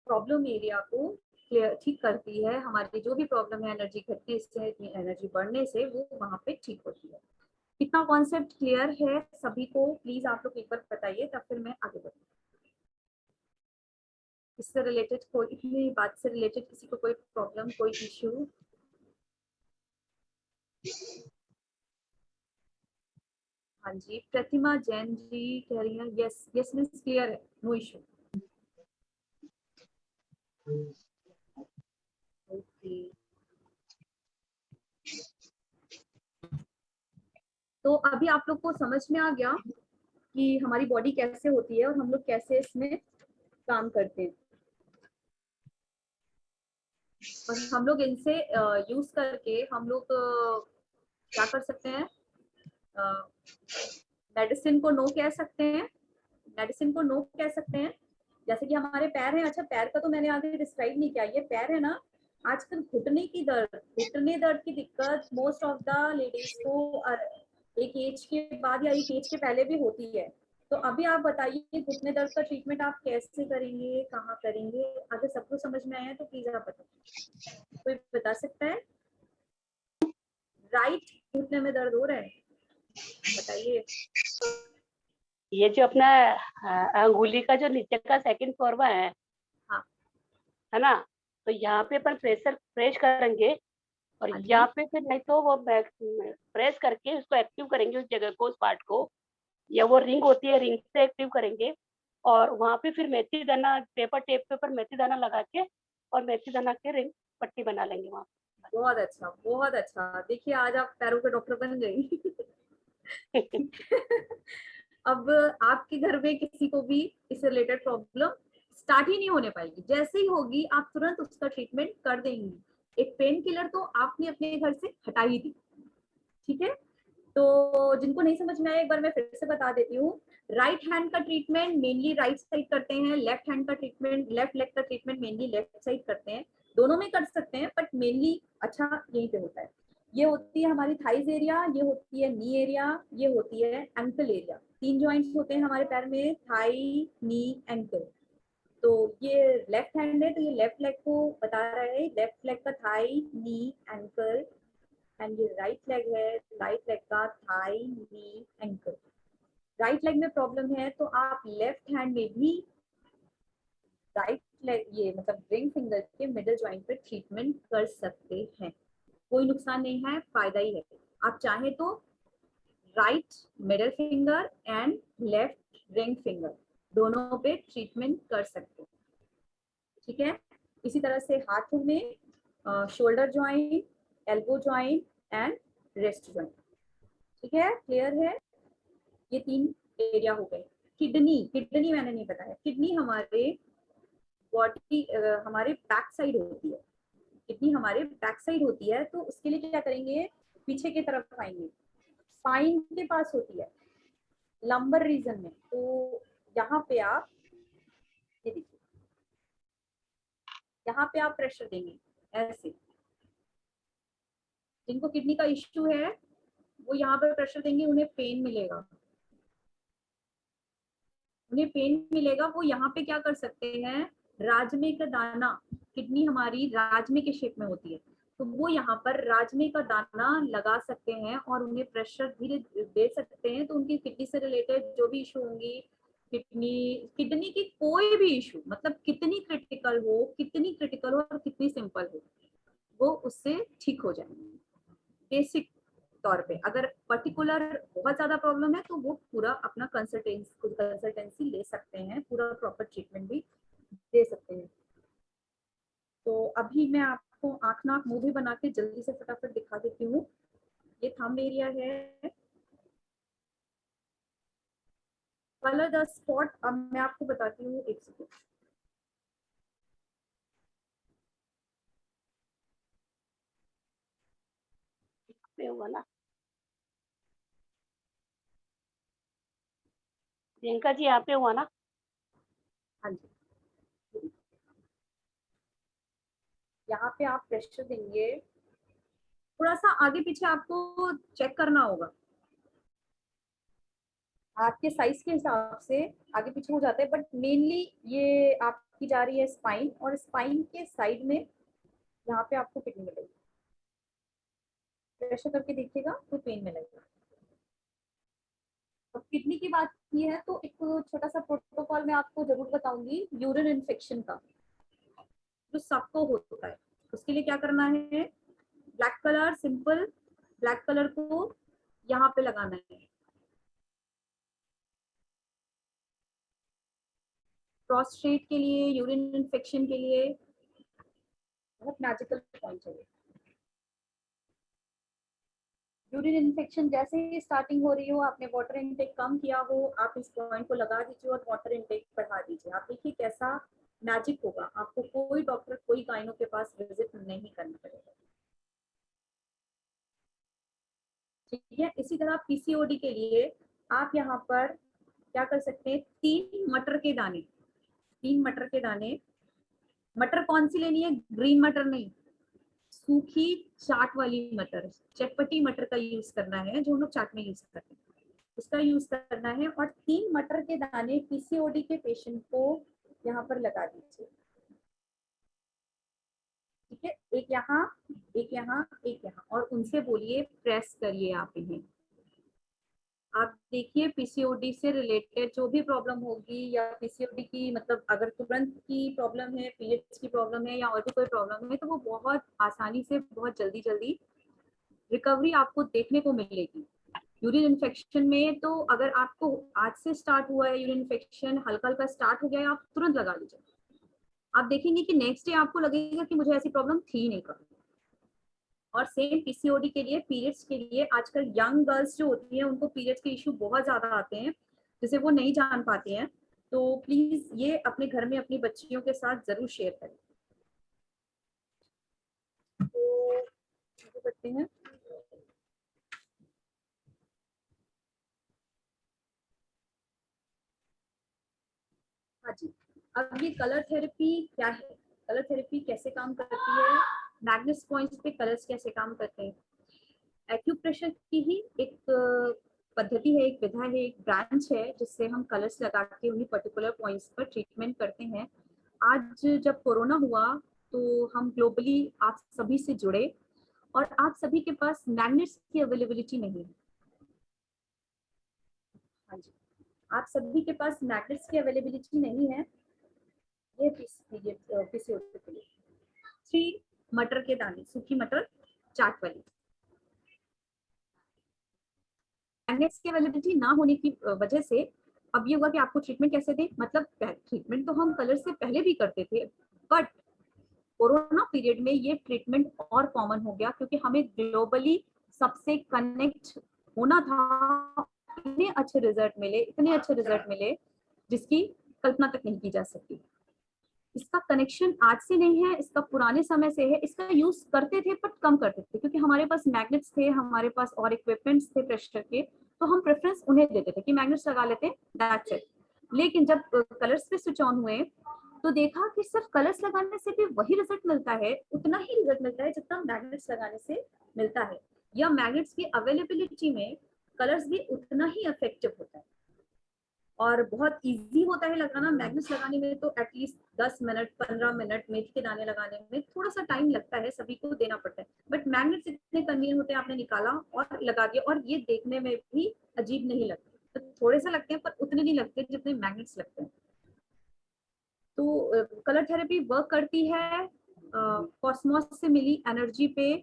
प्रॉब्लम एरिया को ठीक करती है। हमारी जो भी प्रॉब्लम है एनर्जी घटने से, एनर्जी बढ़ने से, वो वहाँ पे ठीक होती है। कितना कॉन्सेप्ट क्लियर है सभी को, प्लीज आप लोग एक बार बताइए, तब फिर मैं आगे बढ़ूँ। इससे रिलेटेड कोई, इतनी बात से रिलेटेड किसी को कोई प्रॉब्लम, कोई इश्यू? हाँ जी, प्रतिमा जैन जी कह रही है यस, यस मीन्स क्लियर है, नो इश्यू। ओके, तो अभी आप लोग को समझ में आ गया कि हमारी बॉडी कैसे होती है और हम लोग कैसे इसमें काम करते हैं, और हम लोग इनसे यूज करके हम लोग क्या कर सकते हैं, मेडिसिन को नो कह सकते हैं, मेडिसिन को नो कह सकते हैं। जैसे कि हमारे पैर हैं, अच्छा पैर का तो मैंने आगे डिस्क्राइब नहीं किया, ये पैर है ना, आजकल घुटने की दर्द, घुटने दर्द की दिक्कत मोस्ट ऑफ द लेडीज को एक एज के बाद या एक एज के पहले भी होती है। तो अभी आप बताइए घुटने दर्द का ट्रीटमेंट आप कैसे करेंगे, कहाँ करेंगे? अगर सबको समझ में आया तो प्लीज आप बताइए, कोई बता सकता है? राइट घुटने में दर्द हो रहा है, बताइए। ये जो अपना अंगुली का जो नीचे का सेकंड फोरवा है, हाँ, है ना, तो यहाँ पे अपन प्रेस करेंगे, और हाँ जी। यहाँ पे फिर नहीं तो वो प्रेस करके उसको एक्टिव करेंगे, उस जगह को, उस पार्ट को, या वो रिंग होती है, रिंग से एक्टिव करेंगे, और वहाँ पे फिर मेथी दाना, पेपर टेप पे पर मेथी दाना लगा के और मेथी दाना के रिंग पट्टी बना लेंगे वहाँ। बहुत अच्छा, बहुत अच्छा। देखिए आज आप पैरों के डॉक्टर बन गई। अब आपके घर में किसी को भी इससे रिलेटेड प्रॉब्लम स्टार्ट ही नहीं होने पाएगी, जैसे ही होगी आप तुरंत उसका ट्रीटमेंट कर देंगी। एक पेन किलर तो आपने अपने घर से हटा ही दी, ठीक है। तो जिनको नहीं समझ में आया एक बार मैं फिर से बता देती हूँ। राइट हैंड का ट्रीटमेंट मेनली राइट साइड करते हैं, लेफ्ट हैंड का ट्रीटमेंट, लेफ्ट लेग का ट्रीटमेंट मेनली लेफ्ट साइड करते हैं। दोनों में कर सकते हैं बट मेनली अच्छा यहीं पे होता है। ये होती है हमारी थाइज एरिया, ये होती है नी एरिया, ये होती है एंकल एरिया। 3 जॉइंट्स होते हैं हमारे पैर में, थाई, नी, एंकल। तो ये लेफ्ट हैंड है तो ये लेफ्ट लेग को बता रहा है, लेफ्ट लेग का थाई, नी, एंकल। एंड ये राइट लेग है, राइट लेग का थाई, नी, एंकल। राइट लेग में प्रॉब्लम है तो आप लेफ्ट हैंड में भी राइट लेग, ये मतलब रिंग फिंगर के मिडिल जॉइंट पे ट्रीटमेंट कर सकते हैं। कोई नुकसान नहीं है, फायदा ही है। आप चाहे तो right middle finger and left ring finger दोनों पे ट्रीटमेंट कर सकते हैं, ठीक है। इसी तरह से हाथों में shoulder joint, elbow joint and wrist joint, ठीक है। क्लियर है? ये 3 एरिया हो गए। किडनी, किडनी मैंने नहीं बताया। किडनी हमारे बॉडी हमारे बैक साइड होती है। किडनी हमारे बैक साइड होती है तो उसके लिए क्या करेंगे, पीछे की तरफ आएंगे, स्पाइन के पास होती है, लंबर रीजन में। तो यहाँ पे आप ये देखिए, यहाँ पे आप प्रेशर देंगे ऐसे। जिनको किडनी का इश्यू है वो यहाँ पे प्रेशर देंगे, उन्हें पेन मिलेगा, उन्हें पेन मिलेगा। वो यहाँ पे क्या कर सकते हैं, राजमे का दाना, किडनी हमारी राजमे के शेप में होती है, तो वो यहाँ पर राजमे का दाना लगा सकते हैं और उन्हें प्रेशर धीरे दे सकते हैं। तो उनकी किडनी से रिलेटेड जो भी इशू होंगी, किडनी किडनी की कोई भी इशू, मतलब कितनी क्रिटिकल हो, कितनी क्रिटिकल हो और कितनी सिंपल हो, वो उससे ठीक हो जाएंगे। बेसिक तौर पे अगर पर्टिकुलर बहुत ज्यादा प्रॉब्लम है तो वो पूरा अपना कंसल्टेंसी ले सकते हैं, पूरा प्रॉपर ट्रीटमेंट भी दे सकते हैं। तो अभी मैं आपको आंख नाक मुंह भी बना के जल्दी से फटाफट दिखा देती हूँ। ये थंब एरिया है, कलर द स्पॉट। अब मैं आपको बताती हूँ, एक सेकंड। पे हुआ ना प्रियंका जी, यहाँ पे हुआ ना? हाँ जी, यहाँ पे आप प्रेशर देंगे, थोड़ा सा आगे पीछे आपको चेक करना होगा, आपके साइज के हिसाब से आगे पीछे हो जाता है, बट मेनली ये आपकी जा रही है स्पाइन, और स्पाइन के साइड में यहाँ पे आपको किडनी मिलेगी। प्रेशर करके देखिएगा तो पेन मिलेगा। अब किडनी की बात की है तो एक छोटा सा प्रोटोकॉल मैं आपको जरूर बताऊंगी यूरिन इन्फेक्शन का, जो सबको होता है। उसके लिए क्या करना है, black colour, simple black colour को यहाँ पे लगाना है। प्रोस्टेट के लिए, यूरिन इन्फेक्शन के लिए बहुत मैजिकल पॉइंट है। यूरिन इन्फेक्शन जैसे ही स्टार्टिंग हो रही हो, आपने वाटर इनटेक कम किया हो, आप इस पॉइंट को लगा दीजिए और वाटर इनटेक बढ़ा दीजिए। आप देखिए कैसा मैजिक होगा, आपको कोई डॉक्टर, कोई गाइनो के पास विजिट नहीं करना पड़ेगा, ठीक है। इसी तरह पीसीओडी के लिए आप यहाँ पर क्या कर सकते हैं, 3 मटर के दाने, 3 मटर के दाने। मटर कौन सी लेनी है, ग्रीन मटर नहीं, सूखी चाट वाली मटर, चटपटी मटर का यूज करना है, जो हम लोग चाट में यूज करते हैं, उसका यूज करना है। और 3 मटर के दाने पीसीओडी के पेशेंट को यहाँ पर लगा दीजिए, ठीक है। एक यहाँ, एक यहाँ, एक यहाँ, और उनसे बोलिए प्रेस करिए आप इन्हें। आप देखिए पीसीओडी से रिलेटेड जो भी प्रॉब्लम होगी, या पीसीओडी की मतलब अगर तुरंत की प्रॉब्लम है, पीरियड्स की प्रॉब्लम है, या और भी कोई प्रॉब्लम है, तो वो बहुत आसानी से, बहुत जल्दी जल्दी रिकवरी आपको देखने को मिलेगी। यूरिन इन्फेक्शन में तो अगर आपको आज से स्टार्ट हुआ है यूरिन इन्फेक्शन, हल्का हल्का स्टार्ट हो गया है, आप तुरंत लगा लीजिए। आप देखेंगे कि नेक्स्ट डे आपको लगेगा कि मुझे ऐसी प्रॉब्लम थी नहीं कभी। और सेम पीसीओडी के लिए, पीरियड्स के लिए आजकल यंग गर्ल्स जो होती हैं उनको पीरियड्स के इशू बहुत ज्यादा आते हैं जिसे वो नहीं जान पाती हैं। तो प्लीज ये अपने घर में अपनी बच्चियों के साथ जरूर शेयर करें। तो आगे बढ़ते हैं। हाँ जी, अब ये कलर थेरेपी क्या है, कलर थेरेपी कैसे काम करती है, मैग्नेस पॉइंट्स पे कलर्स कैसे काम करते हैं। एक्यूप्रेशर की ही एक पद्धति है, एक विधा है, एक ब्रांच है जिससे हम कलर्स लगा के उन्हीं पर्टिकुलर पॉइंट्स पर ट्रीटमेंट करते हैं। आज जब कोरोना हुआ तो हम ग्लोबली आप सभी से जुड़े और आप सभी के पास मैग्नेट्स की अवेलेबिलिटी नहीं है। हाँ जी, आप सभी के पास मैग्नेट्स की अवेलेबिलिटी नहीं है। ये पीसीओडी के लिए 3 मटर के दाने, सूखी मटर चाट वाली। मैग्नेट्स की अवेलेबिलिटी ना होने की वजह से अब ये हुआ कि आपको ट्रीटमेंट कैसे दें, मतलब ट्रीटमेंट तो हम कलर से पहले भी करते थे, बट कोरोना पीरियड में ये ट्रीटमेंट और कॉमन हो गया क्योंकि हमें ग्लोबली सबसे कनेक्ट होना था। इतने अच्छे रिजल्ट मिले जिसकी कल्पना तक नहीं की जा सकती। इसका कनेक्शन आज से नहीं है, इसका पुराने समय से है। इसका यूज करते थे बट कम करते थे क्योंकि हमारे पास मैग्नेट्स थे, हमारे पास और इक्विपमेंट्स थे प्रेशर के, तो हम प्रेफरेंस उन्हें देते थे कि मैग्नेट्स लगा लेते हैं, दैट्स इट। लेकिन जब कलर्स पे स्विच ऑन हुए तो देखा कि सिर्फ कलर्स लगाने से भी वही रिजल्ट मिलता है, उतना ही रिजल्ट मिलता है जितना मैग्नेट्स लगाने से मिलता है, या मैग्नेट्स की अवेलेबिलिटी में कलर्स भी उतना ही इफेक्टिव होता है और बहुत इजी होता है लगाना। मैग्नेट्स लगाने में तो एटलीस्ट 10 मिनट 15 मिनट, मेथी के दाने लगाने में थोड़ा सा टाइम लगता है, सभी को देना पड़ता है, बट मैग्नेट्स इतने कन्वीनियंट होते हैं, आपने निकाला और लगा दिया, और ये देखने में भी अजीब नहीं लगते। तो थोड़े से लगते हैं पर उतने नहीं लगते जितने मैग्नेट्स लगते हैं। तो कलर थेरेपी वर्क करती है कॉस्मोस से मिली एनर्जी पे।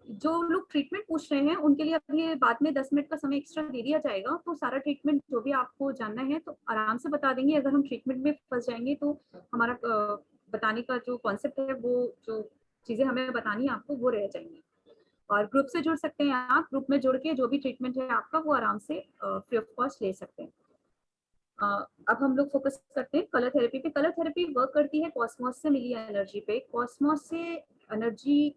जो लोग ट्रीटमेंट पूछ रहे हैं उनके लिए अभी बाद में 10 मिनट का समय एक्स्ट्रा दे दिया जाएगा, तो सारा ट्रीटमेंट जो भी आपको जानना है तो आराम से बता देंगे। अगर हम ट्रीटमेंट में फंस जाएंगे तो हमारा बताने का जो कॉन्सेप्ट है, वो जो चीजें हमें बतानी है आपको, वो रह जाएंगी। और ग्रुप से जुड़ सकते हैं आप, ग्रुप में जुड़ के जो भी ट्रीटमेंट है आपका वो आराम से फ्री ऑफ कॉस्ट ले सकते हैं। अब हम लोग फोकस करते हैं कलर थेरेपी पे। कलर थेरेपी वर्क करती है कॉस्मोस से मिली एनर्जी पे। कॉस्मोस से एनर्जी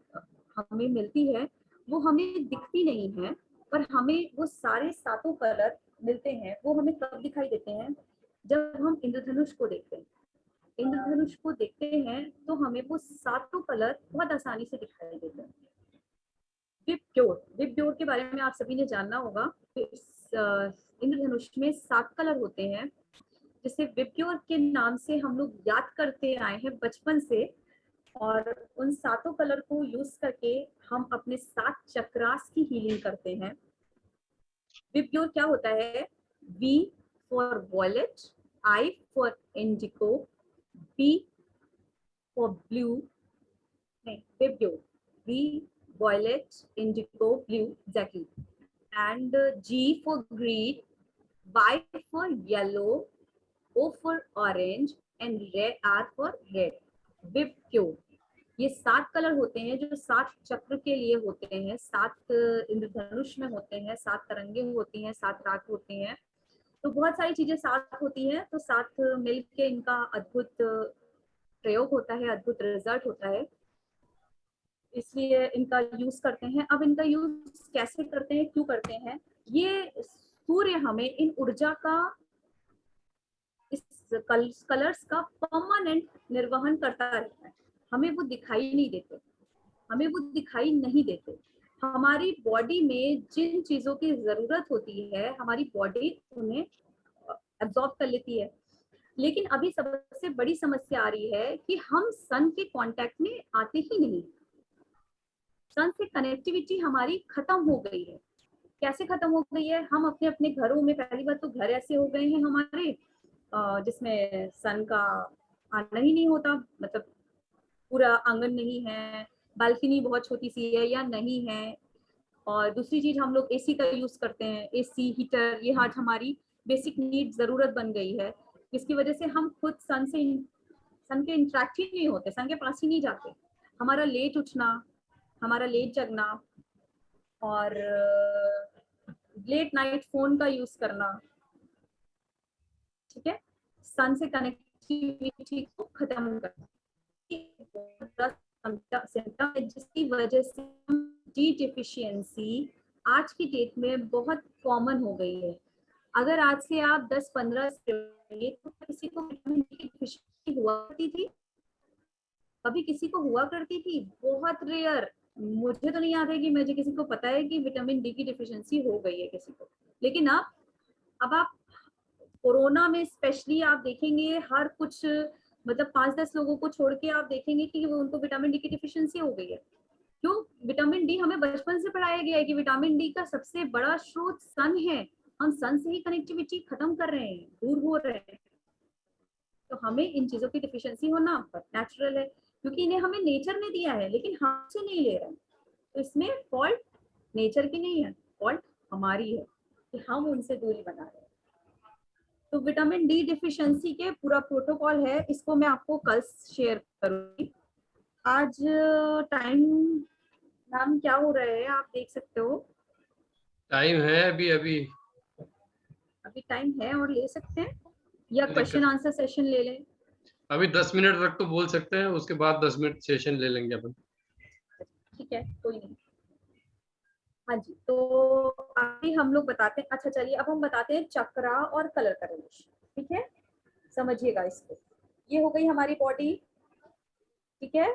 हमें मिलती है, वो हमें दिखती नहीं है, पर हमें वो सारे 7 कलर मिलते हैं। वो हमें कब दिखाई देते हैं, जब हम इंद्रधनुष को देखते हैं। इंद्रधनुष को देखते हैं तो हमें वो 7 कलर बहुत आसानी से दिखाई देते हैं। विबग्योर के बारे में आप सभी ने जानना होगा। इंद्रधनुष में 7 कलर होते हैं, जिसे विबग्योर के नाम से हम लोग याद करते आए हैं बचपन से, और उन 7 कलर को यूज करके हम अपने 7 चक्रास की हीलिंग करते हैं। विबग्योर क्या होता है? V for violet, I for indigo, B for blue, नहीं VIBGYOR, V violet, indigo, blue, exactly, and G for green, Y for yellow, O for orange, and R for red. VIBGYOR ये 7 colour होते हैं जो 7 चक्र के लिए होते हैं, 7 इंद्रधनुष में होते हैं, 7 तरंगे होती हैं, 7 रात होती हैं। तो बहुत सारी चीजें साथ होती हैं, तो साथ मिलके इनका अद्भुत प्रयोग होता है, अद्भुत रिजल्ट होता है, इसलिए इनका यूज करते हैं। अब इनका यूज कैसे करते हैं, क्यों करते हैं? ये सूर्य हमें इन ऊर्जा का, इस कलर्स का परमानेंट निर्वहन करता रहता है। हमें वो दिखाई नहीं देते, हमें वो दिखाई नहीं देते। हमारी बॉडी में जिन चीजों की जरूरत होती है, हमारी बॉडी उन्हें एब्जॉर्ब कर लेती है। लेकिन अभी सबसे बड़ी समस्या आ रही है कि हम सन के कांटेक्ट में आते ही नहीं। सन से कनेक्टिविटी हमारी खत्म हो गई है। कैसे खत्म हो गई है? हम अपने अपने घरों में, पहली बात तो घर ऐसे हो गए हैं हमारे जिसमें सन का आना ही नहीं होता, मतलब पूरा आंगन नहीं है, बालकनी बहुत छोटी सी है या नहीं है। और दूसरी चीज, हम लोग एसी का यूज करते हैं, एसी हीटर, ये आज हमारी बेसिक नीड जरूरत बन गई है, जिसकी वजह से हम खुद सन के इंटरेक्ट ही नहीं होते, सन के पास ही नहीं जाते। हमारा लेट उठना, हमारा लेट जगना और लेट नाइट फोन का यूज करना, ठीक है, सन से कनेक्टिविटी को खत्म करना, सिम्टम है जिसकी वजह से डी डिफिशियंसी आज की डेट में बहुत कॉमन हो गई है। अगर आज से आप 10-15 तो किसी को विटामिन डी की डिफिशियंसी हुआ करती थी? कभी किसी को हुआ करती थी? बहुत रेयर। मुझे तो नहीं याद है कि मुझे किसी को पता है कि विटामिन डी की डिफिशियंसी हो गई है किसी को। लेकिन अब आप कोरोना में स्पेशली आप देखेंगे हर कुछ मतलब 5-10 लोगों को छोड़ के आप देखेंगे कि वो उनको विटामिन डी की डिफिशियंसी हो गई है। क्यों? विटामिन डी हमें बचपन से पढ़ाया गया है कि विटामिन डी का सबसे बड़ा स्रोत सन है। हम सन से ही कनेक्टिविटी खत्म कर रहे हैं, दूर हो रहे हैं। तो हमें इन चीजों की डिफिशियंसी होना नेचुरल है, क्योंकि इन्हें हमें नेचर ने दिया है, लेकिन हमसे नहीं ले रहे हैं। तो इसमें फॉल्ट नेचर की नहीं है, फॉल्ट हमारी है कि हम उनसे दूरी बना रहे हैं। तो विटामिन डी डिफिशियंसी के पूरा प्रोटोकॉल है, इसको मैं आपको कल शेयर करूंगी। आज टाइम नाम क्या हो रहा है आप देख सकते हो? टाइम है अभी टाइम है और ले सकते हैं, या कोई क्वेश्चन दिक्कत आंसर सेशन ले लें? अभी 10 मिनट तक तो बोल सकते हैं, उसके बाद 10 मिनट सेशन ले लेंगे अपन। ठीक है, कोई नहीं। हाँ जी, तो अभी हम लोग बताते हैं। अच्छा चलिए, अब हम बताते हैं चक्रा और कलर का रिलेशन। ठीक है, समझिएगा इसको। ये हो गई हमारी बॉडी, ठीक है,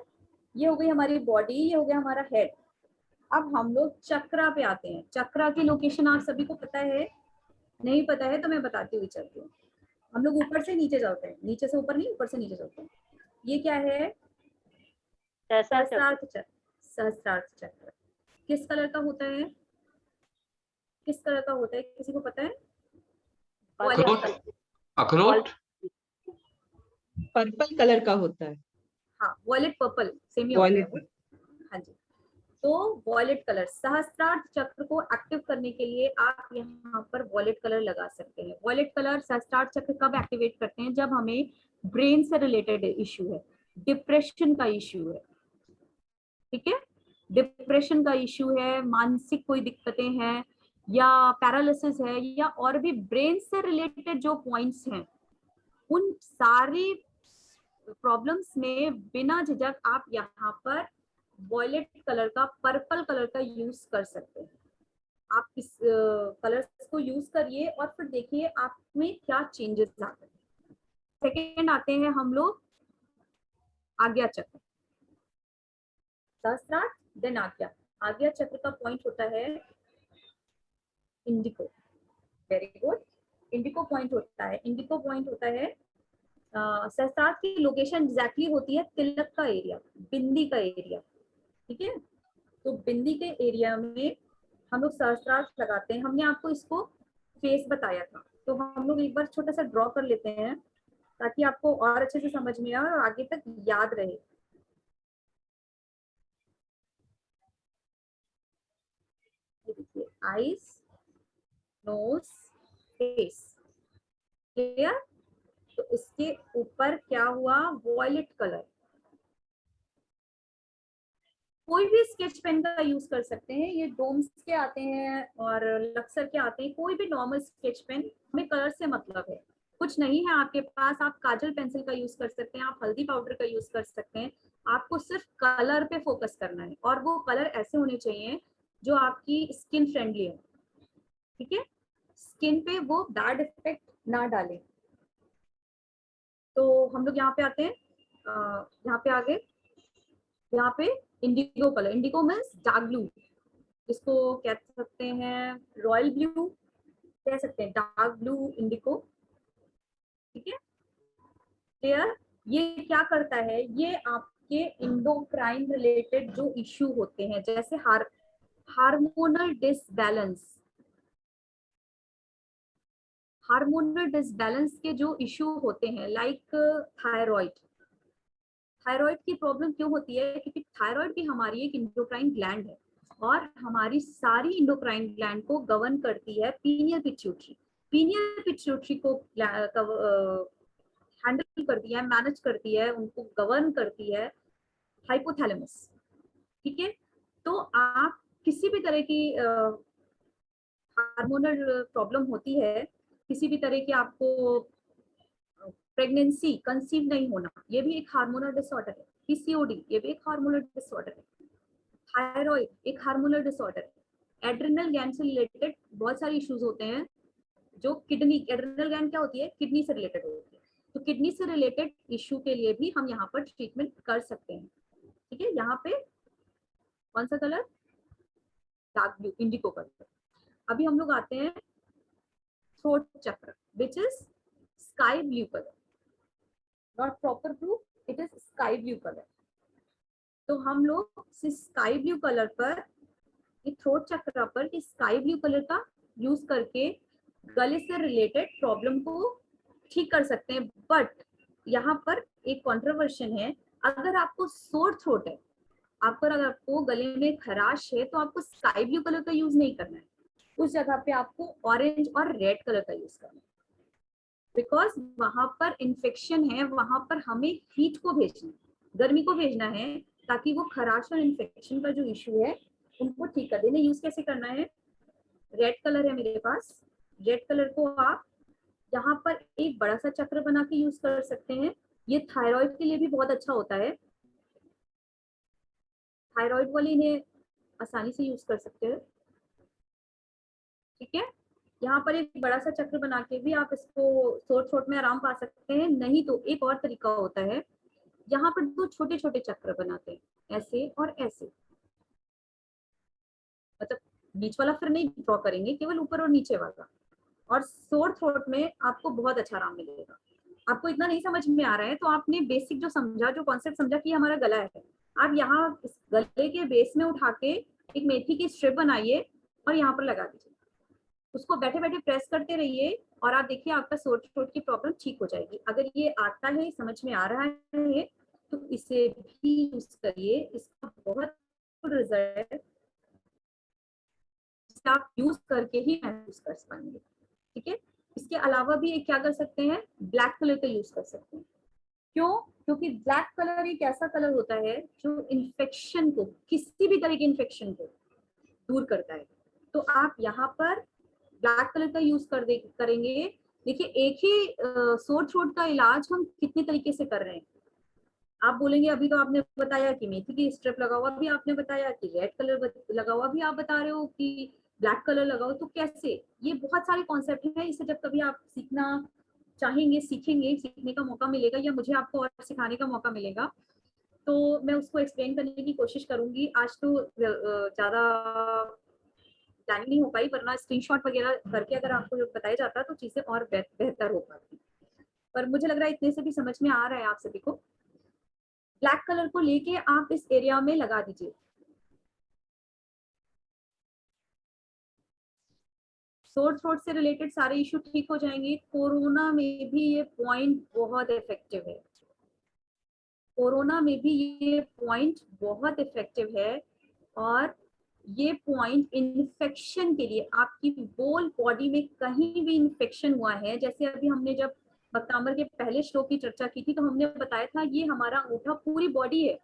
ये हो गई हमारी बॉडी, ये हो गया हमारा हेड। अब हम लोग चक्रा पे आते हैं। चक्रा की लोकेशन आप सभी को पता है? नहीं पता है तो मैं बताती हुई चलती हूँ। हम लोग ऊपर से नीचे जाते हैं, नीचे से ऊपर नहीं, ऊपर से नीचे जाते हैं। ये क्या है? सहस्त्रार्थ चक्र। सहस्त्रार्थ चक्र किस कलर का होता है? किस कलर का होता है, किसी को पता है? अखरोट, अखरोट। पर्पल कलर का होता है। हाँ, वॉयलेट पर्पल सेम ही होता है। वॉयलेट। हाँ जी, तो वॉयलेट कलर सहस्त्रार्थ चक्र को एक्टिव करने के लिए आप यहाँ पर वॉयलेट कलर लगा सकते हैं। वॉयलेट कलर सहस्त्रार्थ चक्र कब एक्टिवेट करते हैं? जब हमें ब्रेन से रिलेटेड इश्यू है, डिप्रेशन का इश्यू है, ठीक है, डिप्रेशन का इश्यू है, मानसिक कोई दिक्कतें हैं, या पैरालिसिस है, या और भी ब्रेन से रिलेटेड जो पॉइंट्स हैं, उन सारी प्रॉब्लम्स में बिना झिझक आप यहाँ पर वॉयलेट कलर का, पर्पल कलर का यूज कर सकते हैं। आप इस कलर्स को यूज करिए और फिर देखिए आप में क्या चेंजेस आते हैं। सेकेंड आते हैं हम लोग आज्ञा चक्र। सहस्त्रार्थ देन आज्ञा। आज्ञा चक्र का पॉइंट होता है इंडिको। वेरी गुड, इंडिको पॉइंट होता है। इंडिको पॉइंट होता है सहस्त्रार्थ की लोकेशन एग्जैक्टली होती है तिलक का एरिया, बिंदी का एरिया, ठीक है। तो बिंदी के एरिया में हम लोग सहस्त्रार्थ लगाते हैं। हमने आपको इसको फेस बताया था, तो हम लोग एक बार छोटा सा ड्रॉ कर लेते हैं ताकि आपको और अच्छे से समझ में आए और आगे तक याद रहे। ये देखिए, आईज, नोज, फेस, क्लियर। तो इसके ऊपर क्या हुआ? Violet colour. कोई भी स्केच पेन का यूज कर सकते हैं, ये डोम्स के आते हैं और लक्सर के आते हैं, कोई भी नॉर्मल स्केच पेन, हमें कलर से मतलब है। कुछ नहीं है आपके पास, आप काजल पेंसिल का यूज कर सकते हैं, आप हल्दी पाउडर का यूज कर सकते हैं। आपको सिर्फ कलर पे फोकस करना है, और वो कलर ऐसे होने चाहिए जो आपकी स्किन फ्रेंडली हो, ठीक है, स्किन पे वो बैड इफेक्ट ना डाले। तो हम लोग यहाँ पे आते हैं, यहाँ पे आगे, यहाँ पे Indigo colour. Indigo means dark blue, इसको कह सकते हैं रॉयल ब्लू, कह सकते हैं डार्क ब्लू, इंडिगो, ठीक है, क्लियर। ये क्या करता है? ये आपके इंडोक्राइन रिलेटेड जो इश्यू होते हैं, जैसे हार्मोनल डिसबैलेंस, हार्मोनल डिसबैलेंस के जो इश्यू होते हैं, लाइक थायराइड। थायराइड की प्रॉब्लम क्यों होती है? क्योंकि थायराइड भी हमारी एक इंडोक्राइन ग्लैंड है, और हमारी सारी इंडोक्राइन ग्लैंड को गवर्न करती है पीनियल पिट्यूटरी। पीनियल पिट्यूटरी को हैंडल करती है, मैनेज करती है, उनको गवर्न करती है हाइपोथैलेमस, ठीक है। तो आप किसी भी तरह की हार्मोनल प्रॉब्लम होती है, किसी भी तरह की आपको प्रेगनेंसी कंसीव नहीं होना, ये भी एक हार्मोनल डिसऑर्डर है। पीसीओडी ये भी एक हार्मोनल डिसऑर्डर है। थायराइड एक हार्मोनल डिसऑर्डर है। एड्रिनल ग्लैंड से रिलेटेड बहुत सारे इश्यूज होते हैं जो किडनी, एड्रिनल ग्लैंड क्या होती है, किडनी से रिलेटेड होती है। तो किडनी से रिलेटेड इश्यू के लिए भी हम यहाँ पर ट्रीटमेंट कर सकते हैं। ठीक है, यहाँ पे कौन सा colour, dark blue, Indigo colour. अभी हम लोग आते हैं थ्रोट चक्र, which is sky blue colour, not proper blue, it is sky blue colour. तो हम लोग स्काई ब्लू कलर पर, थ्रोट चक्र पर इस स्काई ब्लू कलर का यूज करके गले से रिलेटेड प्रॉब्लम को ठीक कर सकते हैं। बट यहाँ पर एक कॉन्ट्रोवर्शन है, अगर आपको सोर थ्रोट है, अगर आपको गले में खराश है, तो आपको स्काई ब्लू कलर का यूज नहीं करना है, उस जगह पे आपको ऑरेंज और रेड कलर का यूज करना है। बिकॉज वहां पर इन्फेक्शन है, वहां पर हमें हीट को भेजना है, गर्मी को भेजना है, ताकि वो खराश और इन्फेक्शन का जो इश्यू है उनको ठीक कर देना। यूज कैसे करना है, रेड कलर है मेरे पास, रेड कलर को आप यहाँ पर एक बड़ा सा चक्र बना के यूज कर सकते हैं। ये थायराइड के लिए भी बहुत अच्छा होता है, थायराइड वाले इन्हें आसानी से यूज कर सकते हैं। ठीक है, यहाँ पर एक बड़ा सा चक्र बना के भी आप इसको सोर थ्रोट में आराम पा सकते हैं। नहीं तो एक और तरीका होता है, यहाँ पर दो छोटे छोटे चक्र बनाते हैं, ऐसे और ऐसे, मतलब बीच वाला फिर नहीं ड्रॉ करेंगे, केवल ऊपर और नीचे वाला। और सोर थ्रोट में आपको बहुत अच्छा आराम मिलेगा। आपको इतना नहीं समझ में आ रहा है तो आपने बेसिक जो समझा, जो कॉन्सेप्ट समझा कि हमारा गला है, आप यहाँ इस गले के बेस में उठा के एक मेथी की स्ट्रिप बनाइए और यहाँ पर लगा दीजिए, उसको बैठे बैठे प्रेस करते रहिए और आप देखिए आपका सोर थ्रोट की प्रॉब्लम ठीक हो जाएगी। अगर ये आता है, समझ में आ रहा है, तो इसे भी यूज करिए, इसका बहुत रिजल्ट आप यूज करके ही महसूस कर पाएंगे। ठीक है, इसके अलावा भी एक क्या कर सकते हैं, ब्लैक कलर का यूज कर सकते हैं। क्यों? क्योंकि ब्लैक कलर एक ऐसा कलर होता है जो इन्फेक्शन को, किसी भी तरह के इन्फेक्शन को दूर करता है। तो आप यहाँ पर ब्लैक कलर का यूज करेंगे। देखिए, एक ही सोर थ्रोट का इलाज हम कितने तरीके से कर रहे हैं। आप बोलेंगे अभी तो आपने बताया कि मेथी की स्ट्रिप लगा हुआ भी आपने बताया, कि रेड कलर लगा हुआ भी आप बता रहे हो, कि ब्लैक कलर लगाओ, तो कैसे? ये बहुत सारे कॉन्सेप्ट हैं, इसे जब कभी आप सीखना चाहेंगे, सीखेंगे, सीखने का मौका मिलेगा या मुझे आपको और सिखाने का मौका मिलेगा तो मैं उसको एक्सप्लेन करने की कोशिश करूंगी। आज तो ज्यादा प्लानिंग नहीं हो पाई, वरना स्क्रीनशॉट वगैरह करके अगर आपको बताया जाता तो चीजें और बेहतर हो पाती। पर मुझे लग रहा है इतने से भी समझ में आ रहा है आप सभी को। ब्लैक कलर को लेके आप इस एरिया में लगा दीजिए। सोर थ्रोट से रिलेटेड सारे इश्यू ठीक हो जाएंगे। कोरोना में भी ये पॉइंट बहुत इफेक्टिव है, कोरोना में भी ये पॉइंट बहुत इफेक्टिव है। और ये पॉइंट इन्फेक्शन के लिए, आपकी होल बॉडी में कहीं भी इन्फेक्शन हुआ है, जैसे अभी हमने जब बक्तांबर के पहले श्लोक की चर्चा की थी तो हमने बताया था ये हमारा अंगूठा पूरी बॉडी है,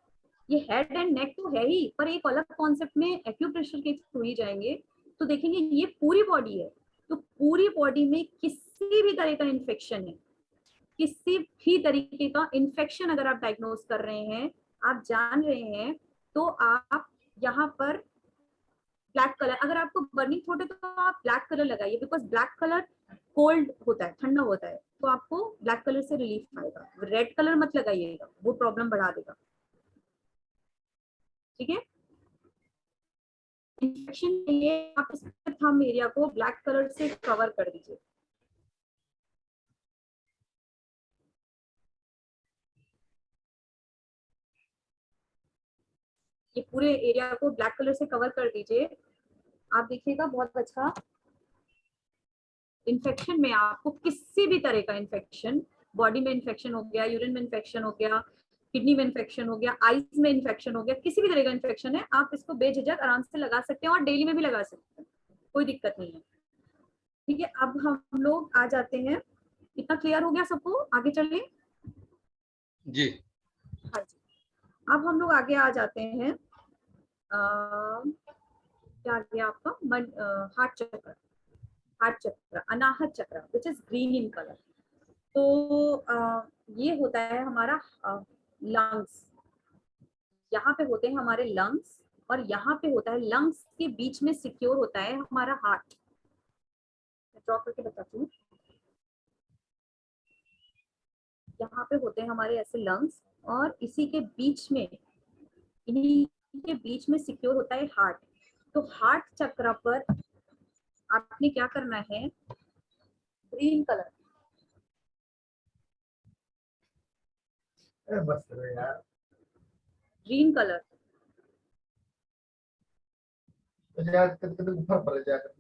ये हेड एंड नेक तो है ही, पर एक अलग कॉन्सेप्ट में एक्यूप्रेशर के थ्रू ही जाएंगे तो देखेंगे ये पूरी बॉडी है। तो पूरी बॉडी में किसी भी तरह का इन्फेक्शन है, किसी भी तरीके का इन्फेक्शन अगर आप डायग्नोज कर रहे हैं, आप जान रहे हैं, तो आप यहाँ पर ब्लैक कलर, अगर आपको बर्निंग थ्रोट है तो आप ब्लैक कलर लगाइए, बिकॉज ब्लैक कलर कोल्ड होता है, ठंडा होता है, तो आपको ब्लैक कलर से रिलीफ आएगा। रेड कलर मत लगाइएगा, वो प्रॉब्लम बढ़ा देगा। ठीक है, इन्फेक्शन के लिए आप इस थंब एरिया को ब्लैक कलर से कवर कर दीजिए। ये पूरे एरिया को ब्लैक कलर से कवर कर दीजिए, आप देखिएगा बहुत अच्छा। इन्फेक्शन में आपको किसी भी तरह का इन्फेक्शन, बॉडी में इन्फेक्शन हो गया, यूरिन में इन्फेक्शन हो गया, किडनी में इन्फेक्शन हो गया, आईज में इन्फेक्शन हो गया, किसी भी तरह का इन्फेक्शन है, आप इसको बेझिझक आराम से लगा सकते हैं और डेली में भी लगा सकते हैं, कोई दिक्कत नहीं है। ठीक है, अब हम लोग आ जाते हैं, इतना क्लियर हो गया सबको? आगे चलिए जी। हाँ जी, अब हम लोग आगे आ जाते हैं क्या आ गया आपका हार्ट चक्र, अनाहत चक्र, which is green in colour. तो ये होता है हमारा लंग्स, यहाँ पे होते हैं हमारे लंग्स, और यहाँ पे होता है लंग्स के बीच में सिक्योर होता है हमारा हार्ट। ड्रॉ करके बताती हूँ। यहाँ पे होते हैं हमारे ऐसे लंग्स, और इसी के बीच में, इन्हीं के बीच में सिक्योर होता है हार्ट। तो हार्ट चक्र पर आपने क्या करना है, ग्रीन कलर, बस करो यार, ग्रीन कलर, कभी ऊपर पड़ जाकर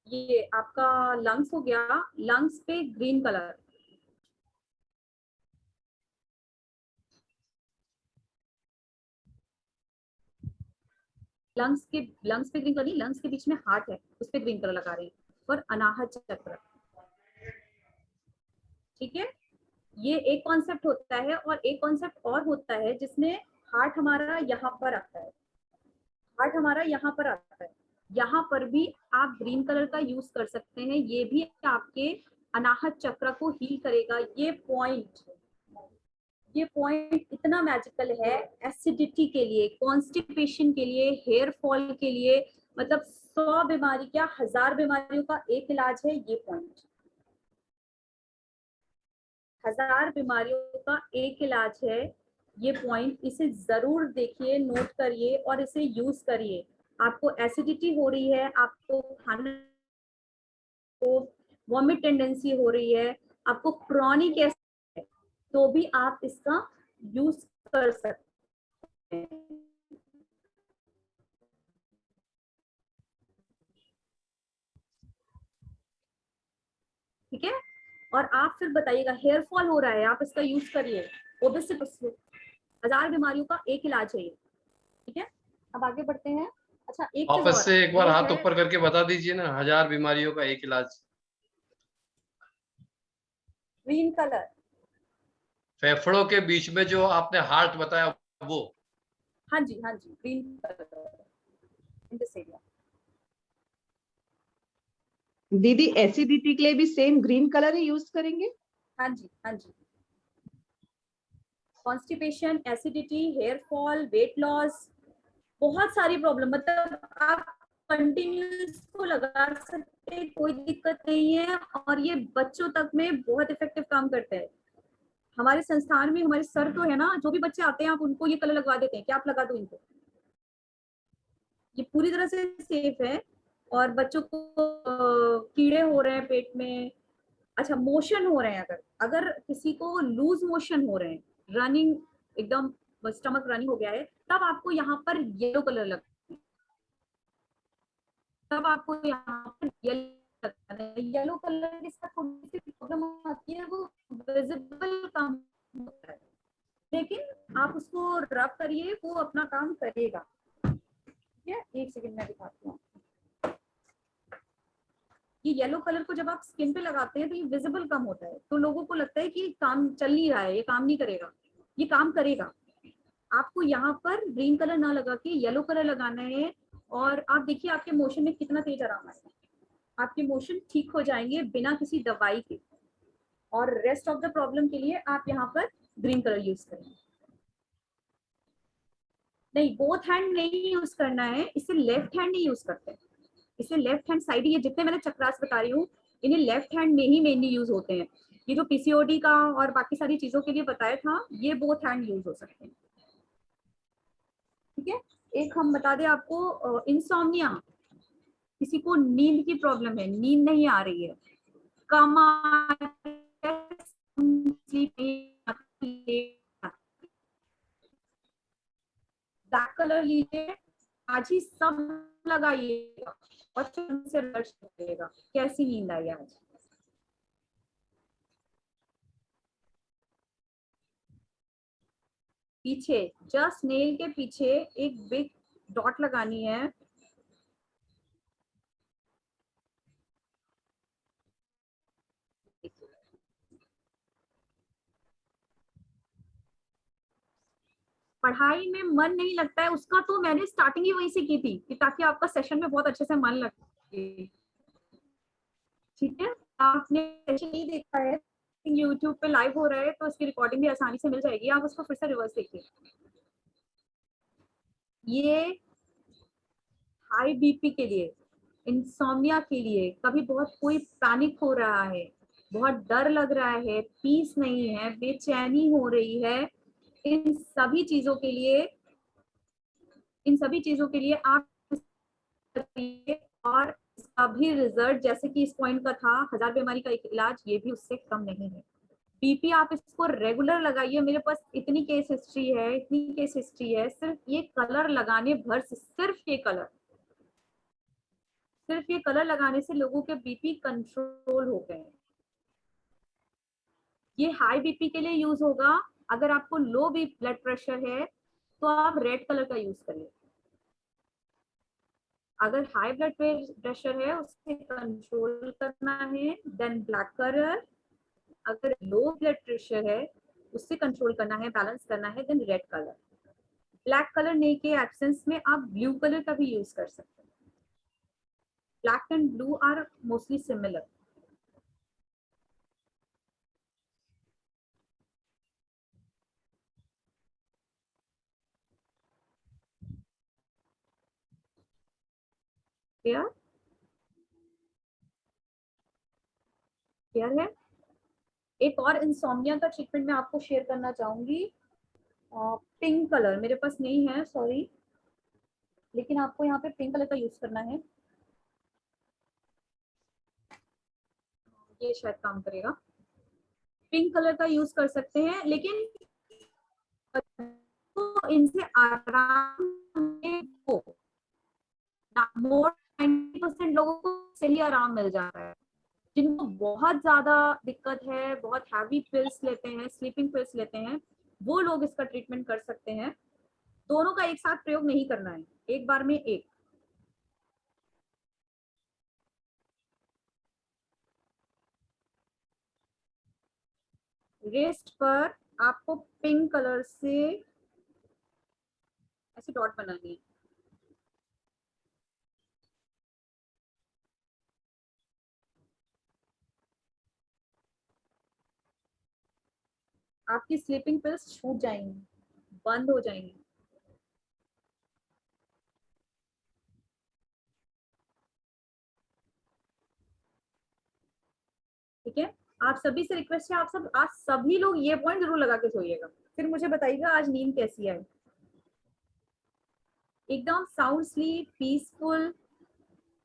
ये आपका लंग्स हो गया, लंग्स पे ग्रीन कलर, लंग्स पे ग्रीन कलर नहीं, लंग्स के बीच में हार्ट है, उस पे ग्रीन कलर लगा रहे हैं, और अनाहत चक्र। ठीक है, ये एक कॉन्सेप्ट होता है, और एक कॉन्सेप्ट और होता है जिसमें हार्ट हमारा यहाँ पर आता है, हार्ट हमारा यहाँ पर आता है, यहाँ पर भी आप ग्रीन कलर का यूज कर सकते हैं, ये भी आपके अनाहत चक्र को हील करेगा। ये पॉइंट इतना मैजिकल है एसिडिटी के लिए, कॉन्स्टिपेशन के लिए, हेयर फॉल के लिए, मतलब 100 बीमारी क्या 1000 बीमारियों का एक इलाज है ये पॉइंट। 1000 बीमारियों का एक इलाज है ये पॉइंट। इसे जरूर देखिए, नोट करिए और इसे यूज करिए। आपको एसिडिटी हो रही है, आपको खाने को वॉमिट टेंडेंसी हो रही है, आपको क्रॉनिक है, तो भी आप इसका यूज कर सकते हैं। ठीक है, और आप फिर बताइएगा हेयर फॉल हो रहा है, आप इसका यूज करिए। ओबेसिटी 1000 बीमारियों का एक इलाज है ये। ठीक है, अब आगे बढ़ते हैं। अच्छा, एक चीज वापस और, से एक बार ये हाथ है ऊपर करके बता दीजिए ना, 1000 बीमारियों का एक इलाज। ग्रीन कलर, फेफड़ों के बीच में जो आपने हार्ट बताया वो। हाँ जी green colour in this area. दीदी एसिडिटी के लिए भी सेम ग्रीन कलर ही यूज करेंगे? हाँ जी constipation, acidity, hair fall, weight loss, बहुत सारी प्रॉब्लम, मतलब आप कंटिन्यूस को लगा सकते हैं, कोई दिक्कत नहीं है। और ये बच्चों तक में बहुत इफेक्टिव काम करता है। हमारे संस्थान में हमारे सर तो है ना, जो भी बच्चे आते हैं आप उनको ये कलर लगवा देते हैं कि आप लगा दो इनको। ये पूरी तरह से सेफ है। और बच्चों को कीड़े हो रहे हैं पेट में, अच्छा मोशन हो रहे हैं, अगर किसी को लूज मोशन हो रहे हैं, रनिंग एकदम स्टमक रनिंग हो गया है, तब आपको यहाँ पर येलो कलर लगता है, तब आपको यहाँ पर येलो कलर के साथ थोड़ी सी प्रॉब्लम आती है, वो विजिबल काम होता है, लेकिन आप उसको रब करिए, वो अपना काम करेगा। ठीक है, एक सेकंड में दिखाती हूँ। ये येलो कलर को जब आप स्किन पे लगाते हैं तो ये विजिबल कम होता है, तो लोगों को लगता है कि काम चल नहीं रहा है, ये काम नहीं करेगा। ये काम करेगा। आपको यहाँ पर ग्रीन कलर ना लगा के येलो कलर लगाना है, और आप देखिए आपके मोशन में कितना तेज आराम आएगा। आपके मोशन ठीक हो जाएंगे बिना किसी दवाई के। और रेस्ट ऑफ द प्रॉब्लम के लिए आप यहाँ पर ग्रीन कलर यूज करेंगे। नहीं, बोथ हैंड नहीं यूज करना है, इसे लेफ्ट हैंड ही यूज करते हैं, इसे लेफ्ट हैंड साइड ही, ये जितने मैंने चक्रास बता रही हूँ इन्हें लेफ्ट हैंड में ही मेनली यूज होते हैं। ये जो पीसीओडी का और बाकी सारी चीजों के लिए बताया था, ये बोथ हैंड यूज हो सकते हैं। ठीक है, एक हम बता दें आपको, इंसोम्निया, किसी को नींद की प्रॉब्लम है, नींद नहीं आ रही है, कम ब्लैक कलर लीजिए, आज ही सब लगाइएगा और फिर से रिजल्ट करिएगा कैसी नींद आई आज। पीछे जस्ट नेल के पीछे एक बिग डॉट लगानी है, पढ़ाई में मन नहीं लगता है उसका, तो मैंने स्टार्टिंग ही वहीं से की थी कि ताकि आपका सेशन में बहुत अच्छे से मन लगे। ठीक है, आपने सेशन नहीं देखा है, यूट्यूब पे लाइव हो रहा है तो उसकी रिकॉर्डिंग भी आसानी से मिल जाएगी, आप उसको फिर से रिवर्स देखिए। ये हाई बीपी के लिए, इंसोम्निया के लिए, कभी बहुत कोई पैनिक हो रहा है, बहुत डर लग रहा है, पीस नहीं है, बेचैनी हो रही है, इन सभी चीजों के लिए आप और इसका भी रिजल्ट जैसे कि इस पॉइंट का था 1000 बीमारी का एक इलाज, ये भी उससे कम नहीं है। बीपी आप इसको रेगुलर लगाइए, मेरे पास इतनी केस हिस्ट्री है, सिर्फ ये कलर लगाने भर से, सिर्फ ये कलर लगाने से लोगों के बीपी कंट्रोल हो गए। ये हाई बीपी के लिए यूज होगा, अगर आपको लो ब्लड प्रेशर है तो आप रेड कलर का यूज करिए, अगर हाई ब्लड प्रेशर है उसे कंट्रोल करना है देन ब्लैक कलर, अगर लो ब्लड प्रेशर है उससे कंट्रोल करना है, बैलेंस करना है then red colour. Black colour नहीं के एब्सेंस में आप ब्लू कलर का भी यूज कर सकते हैं। Black and blue are mostly similar. Clear है? एक और इंसोम्निया का ट्रीटमेंट मैं आपको शेयर करना चाहूंगी, पिंक कलर मेरे पास नहीं है सॉरी, लेकिन आपको यहाँ पे पिंक कलर का यूज करना है, ये शायद काम करेगा। पिंक कलर का यूज कर सकते हैं, लेकिन तो इनसे आराम हो, मोर 90% लोगों को सही आराम मिल जाता है। जिनको बहुत ज्यादा दिक्कत है, बहुत हैवी पिल्स लेते हैं, स्लीपिंग पिल्स लेते हैं, वो लोग इसका ट्रीटमेंट कर सकते हैं। दोनों का एक साथ प्रयोग नहीं करना है, एक बार में एक। रेस्ट पर आपको पिंक कलर से ऐसे डॉट बनानी है, आपकी स्लीपिंग पिल्स छूट जाएंगी, बंद हो जाएंगी। ठीक है, आप सभी से रिक्वेस्ट है, आप सब आज सभी लोग ये पॉइंट जरूर लगा के सोइएगा, फिर मुझे बताइएगा आज नींद कैसी है। एकदम साउंड स्लीप, पीसफुल,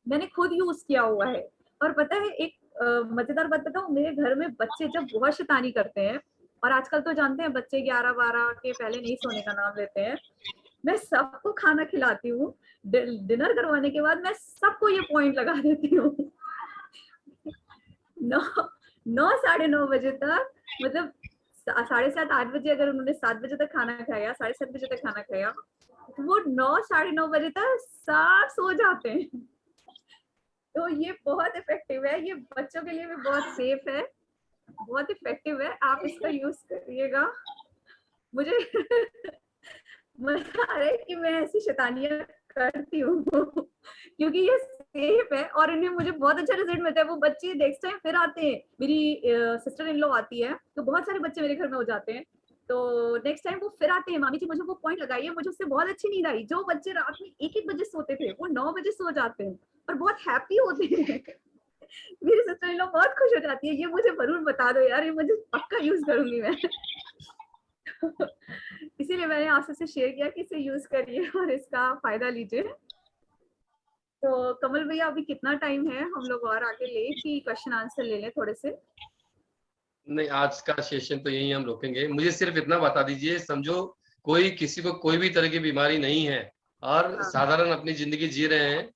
मैंने खुद यूज किया हुआ है। और पता है एक मजेदार बात बताऊं, मेरे घर में बच्चे जब बहुत शैतानी करते हैं, और आजकल तो जानते हैं बच्चे 11-12 के पहले नहीं सोने का नाम लेते हैं, मैं सबको खाना खिलाती हूँ, डिनर करवाने के बाद मैं सबको ये पॉइंट लगा देती हूँ 9-9:30 बजे तक, मतलब 7:30-8 बजे अगर उन्होंने 7 बजे तक खाना खाया, 7:30 बजे तक खाना खाया, वो 9-9:30 बजे तक सब सो जाते हैं। तो ये बहुत इफेक्टिव है, ये बच्चों के लिए भी बहुत सेफ है, बहुत इफेक्टिव है, आप इसका यूज करिएगा। मुझे मजा आ रहा है कि मैं ऐसी शैतानियां करती हूँ क्योंकि ये सेफ है और इन्हें मुझे बहुत अच्छा रिजल्ट मिलता है। वो बच्चे नेक्स्ट टाइम फिर आते हैं, मेरी सिस्टर इन लॉ आती है तो बहुत सारे बच्चे मेरे घर में हो जाते हैं, तो नेक्स्ट टाइम वो फिर आते हैं, मामी जी मुझे वो पॉइंट लगाइए, मुझे उससे बहुत अच्छी नींद आई। जो बच्चे रात में 1-1 बजे सोते थे वो 9 बजे सो जाते हैं और बहुत हैप्पी होते हैं मेरी सिस्टर इन लॉ बहुत खुश हो जाती है, ये मुझे जरूर बता दो यार, ये मुझे पक्का यूज करूंगी मैं इसीलिए मैंने आपसे शेयर किया कि इसे यूज करिए और इसका फायदा लीजिए। तो कमल भैया अभी कितना टाइम है, हम लोग और आगे ले कि क्वेश्चन आंसर ले लें थोड़े से? नहीं, आज का सेशन तो यही हम रोकेंगे। मुझे सिर्फ इतना बता दीजिए, समझो कोई किसी को कोई भी तरह की बीमारी नहीं है और हाँ। साधारण अपनी जिंदगी जी रहे हैं,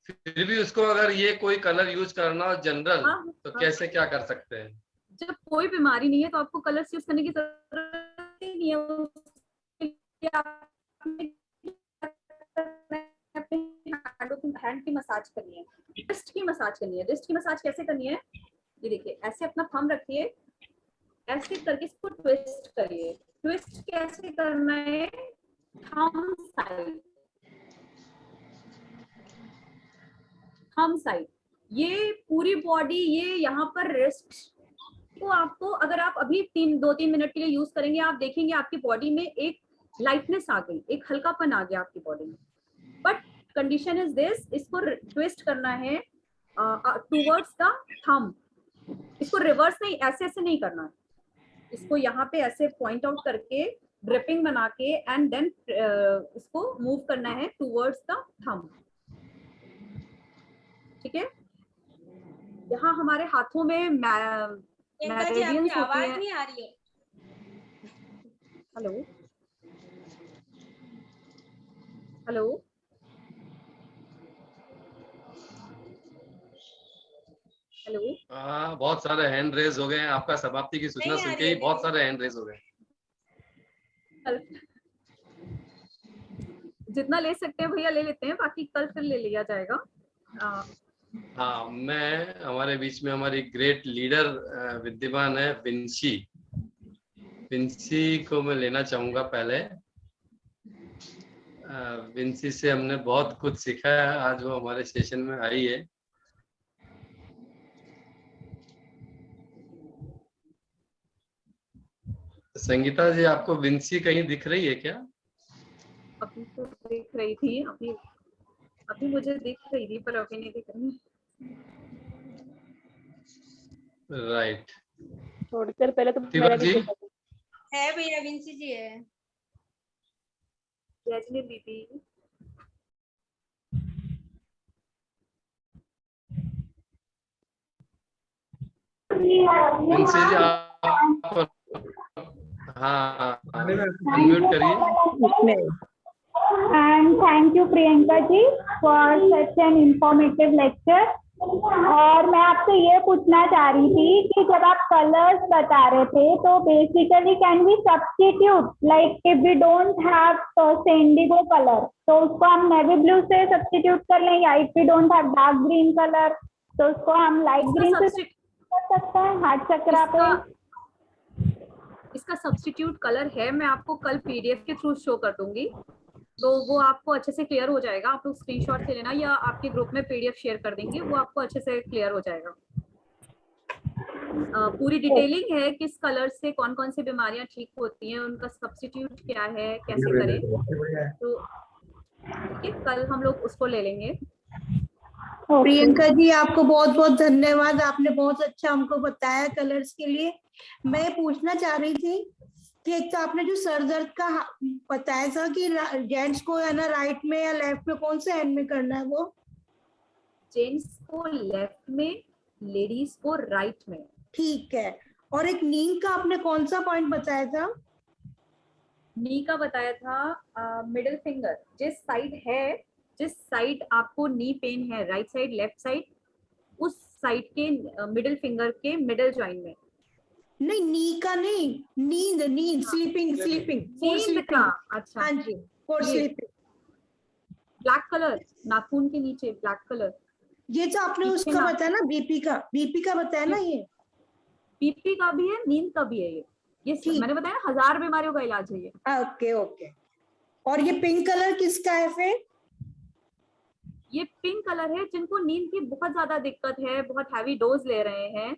फिर भी उसको अगर ये कोई कलर यूज करना हो जनरल, हाँ, तो हाँ। कैसे क्या कर सकते हैं? जब कोई बीमारी नहीं है तो आपको कलर्स यूज करने की जरूरत ही नहीं है। उसके लिए आपने अपने हैंड की मसाज करनी है, रिस्ट की मसाज करनी है। रिस्ट की मसाज कैसे करनी है? ये देखिए, ऐसे अपना थंब रखिए, ऐसे करके इसको ट्विस्ट करिए। ट्विस्ट कैसे करना है? Thumb side, thumb side. ये पूरी बॉडी, ये यहाँ पर रिस्ट को आपको, अगर आप अभी 2-3 मिनट के लिए यूज करेंगे, आप देखेंगे आपकी बॉडी में एक लाइटनेस आ गई, एक हल्कापन आ गया आपकी बॉडी में। बट कंडीशन इज दिस, इसको ट्विस्ट करना है टूवर्ड्स द थंब। इसको रिवर्स नहीं, ऐसे ऐसे नहीं करना है, इसको यहाँ पे ऐसे पॉइंट आउट करके ग्रिपिंग बना के एंड देन इसको मूव करना है टूवर्ड्स द थंब। ठीक है? यहाँ हमारे हाथों में प्रियंका जी आपकी मेरिडियंस होती आवाज है। नहीं आ रही है। Hello hello hello. हाँ, बहुत सारे हैंड रेज हो गए हैं। आपका समाप्ति की सूचना नहीं आ सुन के रही ही है बहुत दीदी। सारे हैंड रेज हो गए। जितना ले सकते हैं भैया ले लेते हैं, बाकी कल फिर ले लिया जाएगा। हाँ, मैं हमारे बीच में हमारी ग्रेट लीडर विद्यमान है विंसी। विंसी को मैं लेना चाहूंगा पहले। विंसी से हमने बहुत कुछ सीखा है, आज वो हमारे सेशन में आई है। संगीता जी, आपको विंसी कहीं दिख रही है क्या? अभी तो दिख रही थी, अभी मुझे दिख रही थी, पर अभी नहीं दिख रही। राइट। थोड़ी देर पहले तो प्रतिभा मैंने भी जी? देखा था। है भैया, विंसी जी है। रजनी दीदी, विंसी जी आप हाँ, अनम्यूट करिए। And thank you Priyanka ji for such an informative lecture। और मैं आपसे ये पूछना चाह रही थी कि जब आप कलर्स बता रहे थे तो basically can we substitute, like if we don't have indigo colour तो उसको हम नेवी ब्लू से सब्स्टिट्यूट कर लें, या if we don't have dark green colour तो उसको हम लाइट ग्रीन से कर सकते हैं हार्ट चक्रा पे? इसका सब्स्टिट्यूट कलर है, मैं आपको कल पीडीएफ के थ्रू शो कर दूंगी, तो वो आपको अच्छे से क्लियर हो जाएगा। आप लोग स्क्रीनशॉट ले लेना या आपके ग्रुप में पीडीएफ शेयर कर देंगे, वो आपको अच्छे से क्लियर हो जाएगा। पूरी डिटेलिंग है किस कलर से कौन कौन सी बीमारियां ठीक होती हैं, उनका सब्स्टिट्यूट क्या है, कैसे करें। तो ठीक है, कल हम लोग उसको ले लेंगे। प्रियंका जी आपको बहुत बहुत धन्यवाद, आपने बहुत अच्छा हमको बताया कलर्स के लिए। मैं पूछना चाह रही थी कि एक तो आपने जो सर दर्द का बताया था कि जेंट्स को है ना राइट में या लेफ्ट में, कौन से हैंड में करना है वो? जेंट्स को लेफ्ट में, लेडीज को राइट में। ठीक है। और एक नी का आपने कौन सा पॉइंट बताया था? नी का बताया था मिडिल फिंगर, जिस साइड है, जिस साइड आपको नी पेन है, राइट साइड लेफ्ट साइड, उस साइड के मिडिल फिंगर के मिडिल जॉइंट में। नहीं, नी का नहीं, नींद, नींद, स्लीपिंग, स्लीपिंग, नींद का? अच्छा, हाँ जी, फॉर स्लीपिंग। ब्लैक कलर, नाखून के नीचे ब्लैक कलर। ये तो आपने उसका बताया ना, बीपी का बताया ना। ये बीपी का भी है, नींद का भी है। ये मैंने बताया ना, 1000 बीमारियों का इलाज है ये। Okay okay. और ये पिंक कलर किसका है फिर? ये पिंक कलर है जिनको नींद की बहुत ज्यादा दिक्कत है, बहुत हैवी डोज ले रहे हैं,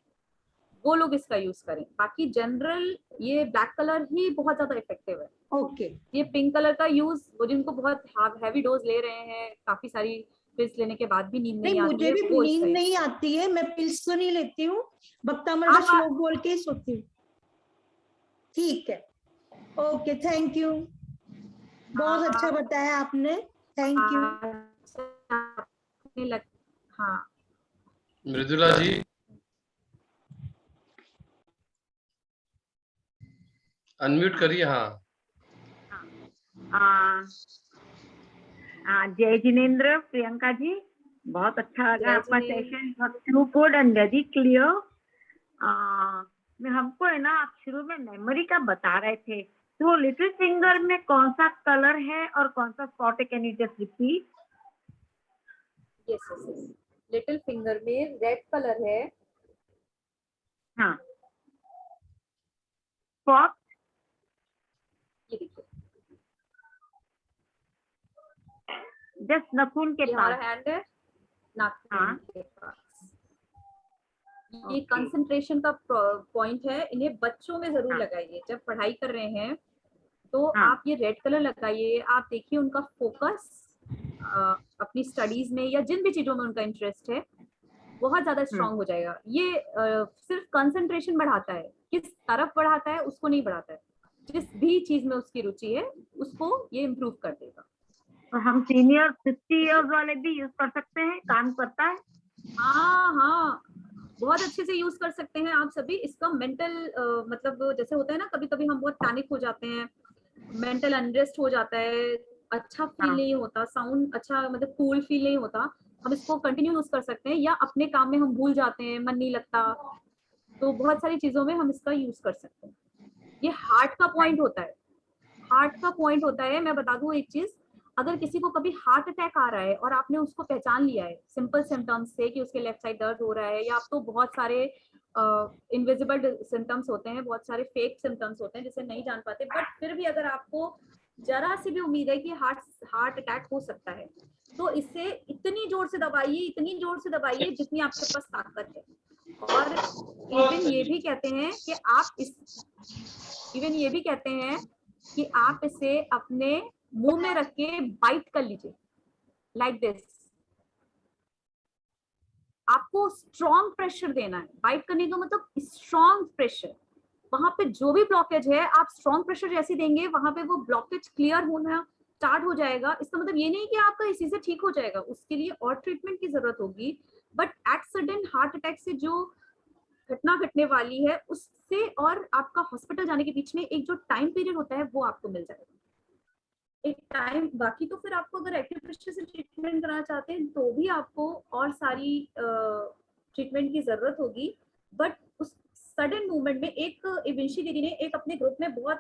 वो लोग इसका यूज करें। बाकी जनरल ये ब्लैक कलर ही बहुत ज्यादा इफेक्टिव है। ओके। ये पिंक कलर का यूज वो जिनको बहुत हैवी डोज ले रहे हैं, काफी सारी पिल्स लेने के बाद भी नींद नहीं आती है, मुझे भी नींद नहीं आती है, मैं पिल्स तो नहीं लेती हूँ, बक्ता मर्दा श्लोक बोल के सोती हूँ। ठीक है, ओके, थैंक यू, बहुत अच्छा बताया आपने, थैंक यू। हाँ मृदुला जी, अनम्यूट करिए। हाँ, जय जिनेन्द्र प्रियंका जी, बहुत अच्छा लगा जय आपका Jinendra. Session, too good and very clear. मैं हमको है ना, आप शुरू में मेमोरी का बता रहे थे, तो लिटिल फिंगर में कौन सा कलर है और कौन सा स्पॉट है, can you just repeat? Yes yes yes, little finger में रेड कलर है। हाँ, स्पॉट ये देखिए, जस्ट नखून के ये हमारा पास। हैंड है, नाखून हाँ। के पास। ये Okay. कंसंट्रेशन का पॉइंट है, इन्हें बच्चों में जरूर हाँ। लगाइए जब पढ़ाई कर रहे हैं, तो हाँ। आप ये रेड कलर लगाइए। आप देखिए उनका फोकस अपनी स्टडीज में या जिन भी चीजों में उनका इंटरेस्ट है बहुत ज्यादा स्ट्रांग हो जाएगा। ये सिर्फ कंसंट्रेशन बढ़ाता है, किस तरफ बढ़ाता है उसको नहीं बढ़ाता है, जिस भी चीज में उसकी रुचि है उसको ये इम्प्रूव कर देगा। तो हम सीनियर 50 इयर्स वाले भी यूज कर सकते हैं, काम करता है? हाँ हाँ, बहुत अच्छे से यूज कर सकते हैं आप सभी। इसका मेंटल मतलब जैसे होता है ना, कभी कभी हम बहुत पैनिक हो जाते हैं, मेंटल अनरेस्ट हो जाता है, अच्छा फील हाँ। नहीं होता, साउंड अच्छा मतलब कूल फील नहीं होता, हम इसको कंटिन्यू यूज कर सकते हैं। या अपने काम में हम भूल जाते हैं, मन नहीं लगता, तो बहुत सारी चीजों में हम इसका यूज कर सकते हैं। ये हार्ट का पॉइंट होता है, हार्ट का पॉइंट होता है। मैं बता दूं एक चीज, अगर किसी को कभी हार्ट अटैक आ रहा है और आपने उसको पहचान लिया है सिंपल सिम्टम्स से कि उसके लेफ्ट साइड दर्द हो रहा है, या आप तो बहुत सारे इनविजिबल सिम्टम्स होते हैं, बहुत सारे फेक सिम्टम्स होते हैं जिसे नहीं जान पाते, बट फिर भी अगर आपको जरा सी भी उम्मीद है कि हार्ट अटैक हो सकता है, तो इसे इतनी जोर से दबाइए, इतनी जोर से दबाइए जितनी आपके पास ताकत है। और इवन ये भी कहते हैं कि आप इसे अपने मुंह में रख के बाइट कर लीजिए, लाइक दिस। आपको स्ट्रॉन्ग प्रेशर देना है, बाइट करने का मतलब स्ट्रॉन्ग प्रेशर। वहां पे जो भी ब्लॉकेज है, आप स्ट्रॉन्ग प्रेशर जैसे देंगे वहां पे वो ब्लॉकेज क्लियर होना स्टार्ट हो जाएगा। इसका मतलब ये नहीं कि आपका इसी से ठीक हो जाएगा, उसके लिए और ट्रीटमेंट की जरूरत होगी। But at sudden heart attack से जो घटना घटने वाली है, उससे और आपका हॉस्पिटल जाने के बीच में एक जो टाइम पीरियड होता है वो आपको मिल जाएगा, एक टाइम। बाकी तो फिर आपको अगर एक्यूप्रेशर से ट्रीटमेंट कराना चाहते हैं तो भी आपको और सारी ट्रीटमेंट की जरूरत होगी। बट उस सडन मूवमेंट में एक विंशी दीदी ने एक अपने ग्रुप में बहुत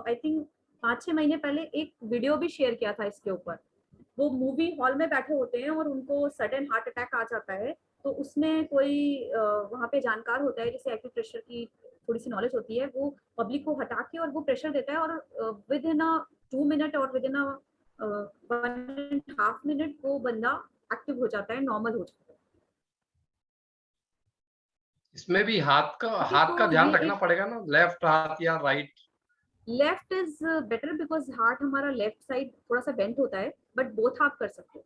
आई थिंक 5-6 महीने पहले एक वीडियो भी शेयर किया था इसके ऊपर। वो मूवी हॉल में बैठे होते हैं और उनको सडन हार्ट अटैक आ जाता है, तो उसमें कोई वहाँ पे जानकार होता है जिसे एक्यूप्रेशर की थोड़ी सी नॉलेज होती है, वो पब्लिक को हटा के और वो प्रेशर देता है, और विद इन 2 मिनट और विद इन 1.5 मिनट वो बंदा एक्टिव हो जाता है, नॉर्मल हो जाता है। इसमें भी हाथ का तो ध्यान ये रखना पड़ेगा ना, लेफ्ट हाथ या right? Left is better because heart हमारा लेफ्ट साइड थोड़ा सा बेंट होता है, बट बोथ आप कर सकते हो।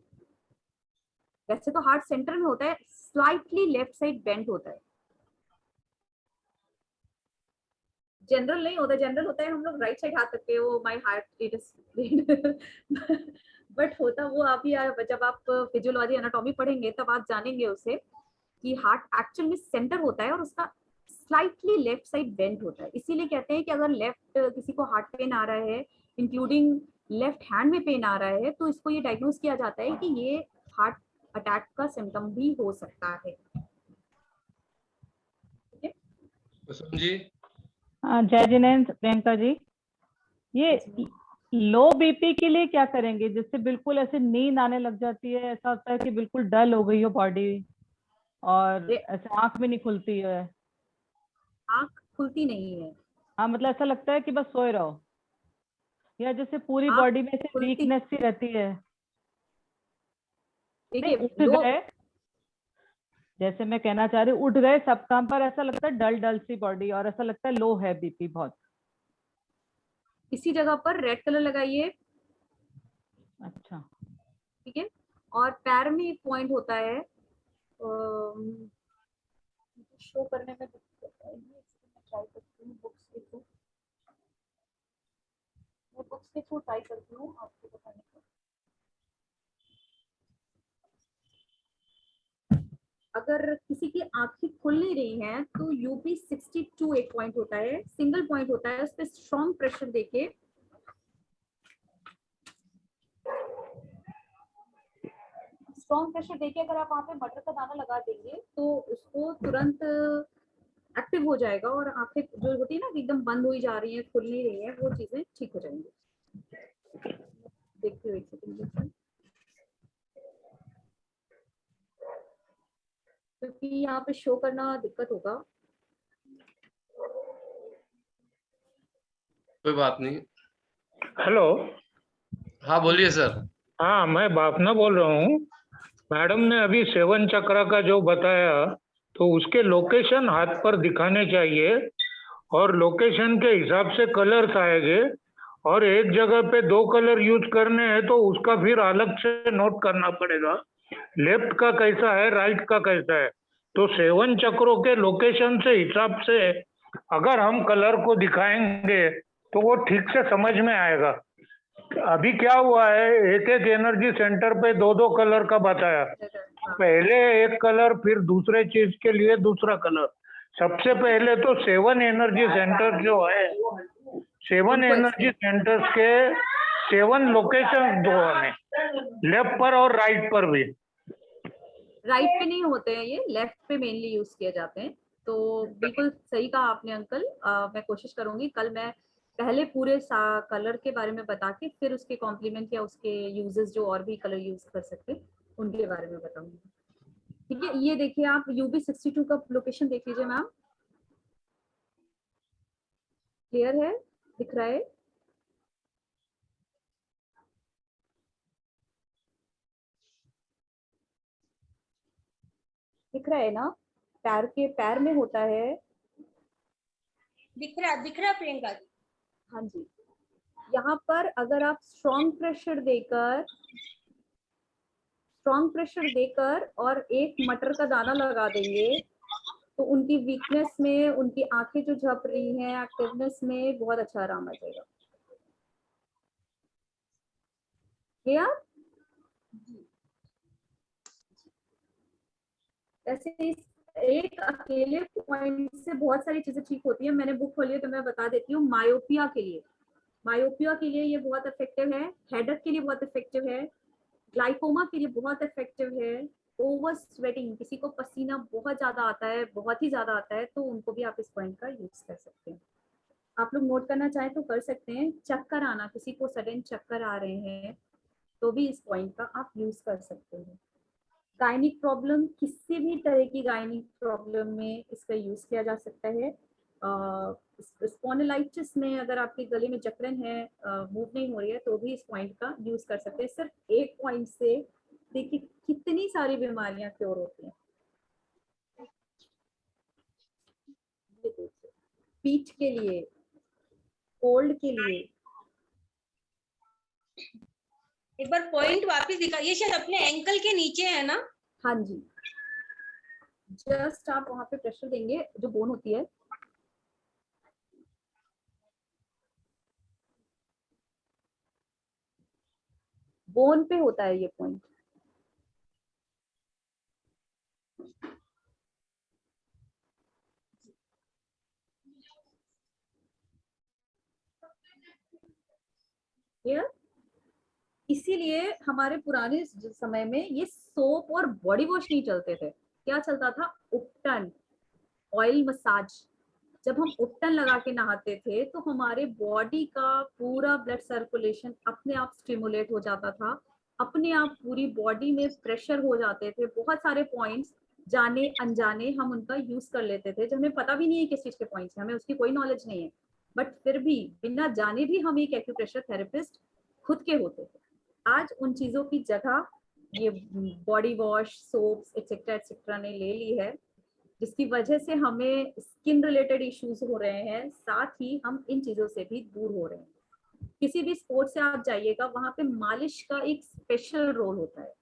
वैसे तो हार्ट सेंटर में होता है, स्लाइटली लेफ्ट साइड बेंट होता है, जनरल नहीं होता। जनरल होता है हम लोग राइट साइड हाथ रखते हैं, वो my heart it is but होता वो आप ही, जब आप फिजियोलॉजी एनाटॉमी पढ़ेंगे तब आप जानेंगे उसे कि हार्ट एक्चुअल में सेंटर होता है और उसका स्लाइटली लेफ्ट साइड बेंट होता है। इसीलिए कहते हैं कि अगर लेफ्ट किसी को हार्ट पेन आ रहा है, इंक्लूडिंग लेफ्ट हैंड में पेन आ रहा है, तो इसको ये डायग्नोज किया जाता है कि ये हार्ट अटैक का सिम्टम भी हो सकता है। कुसुम जी। जय जिनेन्द्र प्रियंका जी, ये लो बीपी के लिए क्या करेंगे? जिससे बिल्कुल ऐसे नींद आने लग जाती है, ऐसा होता है कि बिल्कुल डल हो गई हो बॉडी और ऐसे आंख भी नहीं खुलती है। आंख खुलती नहीं है? हाँ, मतलब ऐसा लगता है कि बस सोए रहो, या जैसे पूरी बॉडी में ऐसे वीकनेस सी रहती है। नहीं, उठ गए, जैसे मैं कहना चाह रही हूँ, उठ गए सब काम पर, ऐसा लगता है डल डल सी बॉडी और ऐसा लगता है लो है बीपी बहुत। इसी जगह पर रेड कलर लगाइए। अच्छा, ठीक है। और पैर में एक पॉइंट होता है, शो करने में ट्राई करती हूँ, बुक्स के थ्रू, मैं बुक्स के थ्रू ट्राई करती हूँ आपको बताने का। अगर किसी की आंखें खुल नहीं रही हैं तो UP62 एक पॉइंट होता है, सिंगल पॉइंट होता है, उस पर स्ट्रॉन्ग प्रेशर देके स्ट्रॉन्ग प्रेशर देके अगर आप वहाँ पे मटर का दाना लगा देंगे तो उसको तुरंत एक्टिव हो जाएगा और आंखें जो होती है ना एकदम बंद हुई जा रही है, खुल नहीं रही है, वो चीजें ठीक हो जाएंगी। देखते हुए एक सेकंड, क्योंकि यहाँ पे शो करना दिक्कत होगा। कोई बात नहीं। हेलो। हाँ बोलिए सर। हाँ, मैं बापना बोल रहा हूँ। मैडम ने अभी 7 चक्र का जो बताया, तो उसके लोकेशन हाथ पर दिखाने चाहिए और लोकेशन के हिसाब से कलर्स आएंगे, और एक जगह पे 2 कलर यूज करने हैं तो उसका फिर अलग से नोट करना पड़ेगा, लेफ्ट का कैसा है, राइट का कैसा है। तो 7 चक्रों के लोकेशन से हिसाब से अगर हम कलर को दिखाएंगे तो वो ठीक से समझ में आएगा। अभी क्या हुआ है, एक एक एनर्जी सेंटर पे 2-2 कलर का बताया, पहले एक कलर फिर दूसरे चीज के लिए दूसरा कलर। सबसे पहले तो 7 एनर्जी सेंटर जो है, 7 एनर्जी सेंटर्स के 7 लोकेशन दो हमें, लेफ्ट पर और राइट पर भी। राइट पे नहीं होते हैं ये, लेफ्ट पे मेनली यूज किए जाते हैं। तो बिल्कुल सही कहा आपने अंकल। मैं कोशिश करूंगी कल मैं पहले पूरे कलर के बारे में बता के फिर उसके कॉम्प्लीमेंट या उसके यूजेस जो और भी कलर यूज कर सकते हैं उनके बारे में बताऊंगी। ठीक है, ये देखिए आप UB62 का लोकेशन देख लीजिए मैम, क्लियर है, दिख रहा है? दिख रहा है ना? पैर में होता है। दिख रहा प्रियंका जी। हाँ जी, यहाँ पर अगर आप स्ट्रॉन्ग प्रेशर देकर और एक मटर का दाना लगा देंगे तो उनकी वीकनेस में, उनकी आंखें जो झप रही हैं, एक्टिवनेस में बहुत अच्छा आराम आ जाएगा। क्लियर? ऐसे एक अकेले पॉइंट से बहुत सारी चीजें ठीक होती है। मैंने बुक खोली है तो मैं बता देती हूँ। मायोपिया के लिए ये बहुत इफेक्टिव है, हेडेक के लिए बहुत इफेक्टिव है, ग्लाइकोमा के लिए बहुत इफेक्टिव है, ओवर स्वेटिंग, किसी को पसीना बहुत ज्यादा आता है, बहुत ही ज्यादा आता है, तो उनको भी आप इस पॉइंट का यूज कर सकते हैं। आप लोग नोट करना चाहें तो कर सकते हैं। चक्कर आना, किसी को सडन चक्कर आ रहे हैं तो भी इस पॉइंट का आप यूज कर सकते हैं। गायनिक प्रॉब्लम, किसी भी तरह की गायनिक प्रॉब्लम में इसका यूज किया जा सकता है। स्पॉन्डिलाइटिस में अगर आपके गले में जकड़न है, मूव नहीं हो रही है, तो भी इस पॉइंट का यूज कर सकते हैं। सिर्फ एक पॉइंट से देखिए कितनी सारी बीमारियां क्योर होती हैं। पीठ के लिए, कोल्ड के लिए। एक बार पॉइंट वापस दिखा, ये शायद अपने एंकल के नीचे है ना? हाँ जी, जस्ट आप वहां पे प्रेशर देंगे, जो बोन होती है, बोन पे होता है ये पॉइंट। क्लियर? इसीलिए हमारे पुराने समय में ये सोप और बॉडी वॉश नहीं चलते थे। क्या चलता था? उपटन, ऑयल मसाज। जब हम उपटन लगा के नहाते थे तो हमारे बॉडी का पूरा ब्लड सर्कुलेशन अपने आप स्टिमुलेट हो जाता था, अपने आप पूरी बॉडी में प्रेशर हो जाते थे। बहुत सारे पॉइंट्स जाने अनजाने हम उनका यूज कर लेते थे, जो हमें पता भी नहीं है किस चीज के पॉइंट्स हैं, हमें उसकी कोई नॉलेज नहीं है, बट फिर भी बिना जाने भी हम एक एक्यूप्रेशर थेरेपिस्ट खुद के होते थे। आज उन चीजों की जगह ये body wash, soaps etcetera etcetera ने ले ली है, जिसकी वजह से हमें स्किन रिलेटेड इश्यूज हो रहे हैं, साथ ही हम इन चीजों से भी दूर हो रहे हैं। किसी भी स्पोर्ट से आप जाइएगा, वहां पे मालिश का एक स्पेशल रोल होता है,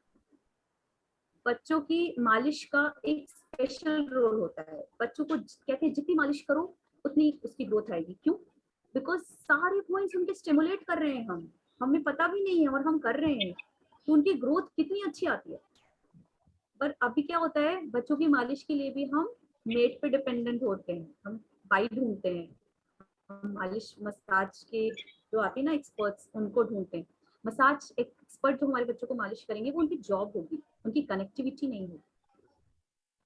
बच्चों की मालिश का एक स्पेशल रोल होता है। बच्चों को कहते हैं जितनी मालिश करो उतनी उसकी ग्रोथ आएगी। क्यों? बिकॉज सारे पॉइंट्स उनके स्टिमुलेट कर रहे हैं, हमें पता भी नहीं है और हम कर रहे हैं, तो उनकी ग्रोथ कितनी अच्छी आती है। पर अभी क्या होता है, बच्चों की मालिश के लिए भी हम मेड पे डिपेंडेंट होते हैं, हम बाई ढूंढते हैं, हम मालिश मसाज के जो आते हैं ना एक्सपर्ट्स, उनको ढूंढते हैं। मसाज एक्सपर्ट जो हमारे बच्चों को मालिश करेंगे वो उनकी जॉब होगी, उनकी कनेक्टिविटी नहीं होगी।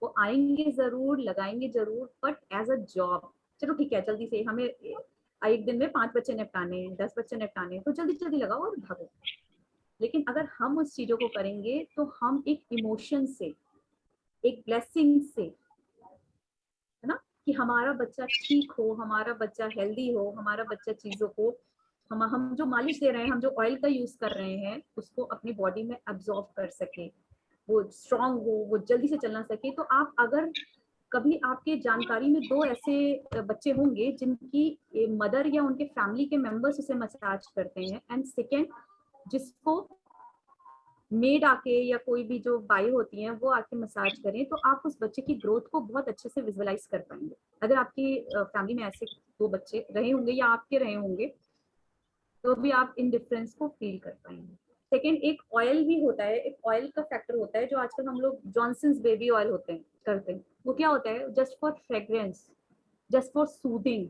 वो आएंगे जरूर, लगाएंगे जरूर, बट एज अ जॉब। चलो ठीक है, जल्दी से हमें एक दिन में 5 बच्चे निपटाने, 10 बच्चे निपटाने, तो जल्दी जल्दी लगाओ और भागो। लेकिन अगर हम उस चीजों को करेंगे तो हम एक इमोशन से, एक ब्लेसिंग से, है ना, कि हमारा बच्चा ठीक हो, हमारा बच्चा हेल्दी हो, हमारा बच्चा चीजों को, हम जो मालिश दे रहे हैं, हम जो ऑयल का यूज कर रहे हैं, उसको अपनी बॉडी में एब्जॉर्ब कर सके, वो स्ट्रांग हो, वो जल्दी से चलना सके। तो आप अगर कभी आपके जानकारी में 2 ऐसे बच्चे होंगे जिनकी मदर या उनके फैमिली के मेंबर्स उसे मसाज करते हैं, एंड सेकेंड जिसको मेड आके या कोई भी जो बाई होती हैं वो आके मसाज करें, तो आप उस बच्चे की ग्रोथ को बहुत अच्छे से विजुअलाइज कर पाएंगे। अगर आपकी फैमिली में ऐसे 2 बच्चे रहे होंगे या आपके रहे होंगे, तो भी आप इन डिफरेंस को फील कर पाएंगे। सेकेंड, एक ऑयल भी होता है, एक ऑयल का फैक्टर होता है जो आजकल हम लोग जॉनसन्स बेबी ऑयल करते हैं। वो क्या होता है? Just for fragrance, just for soothing,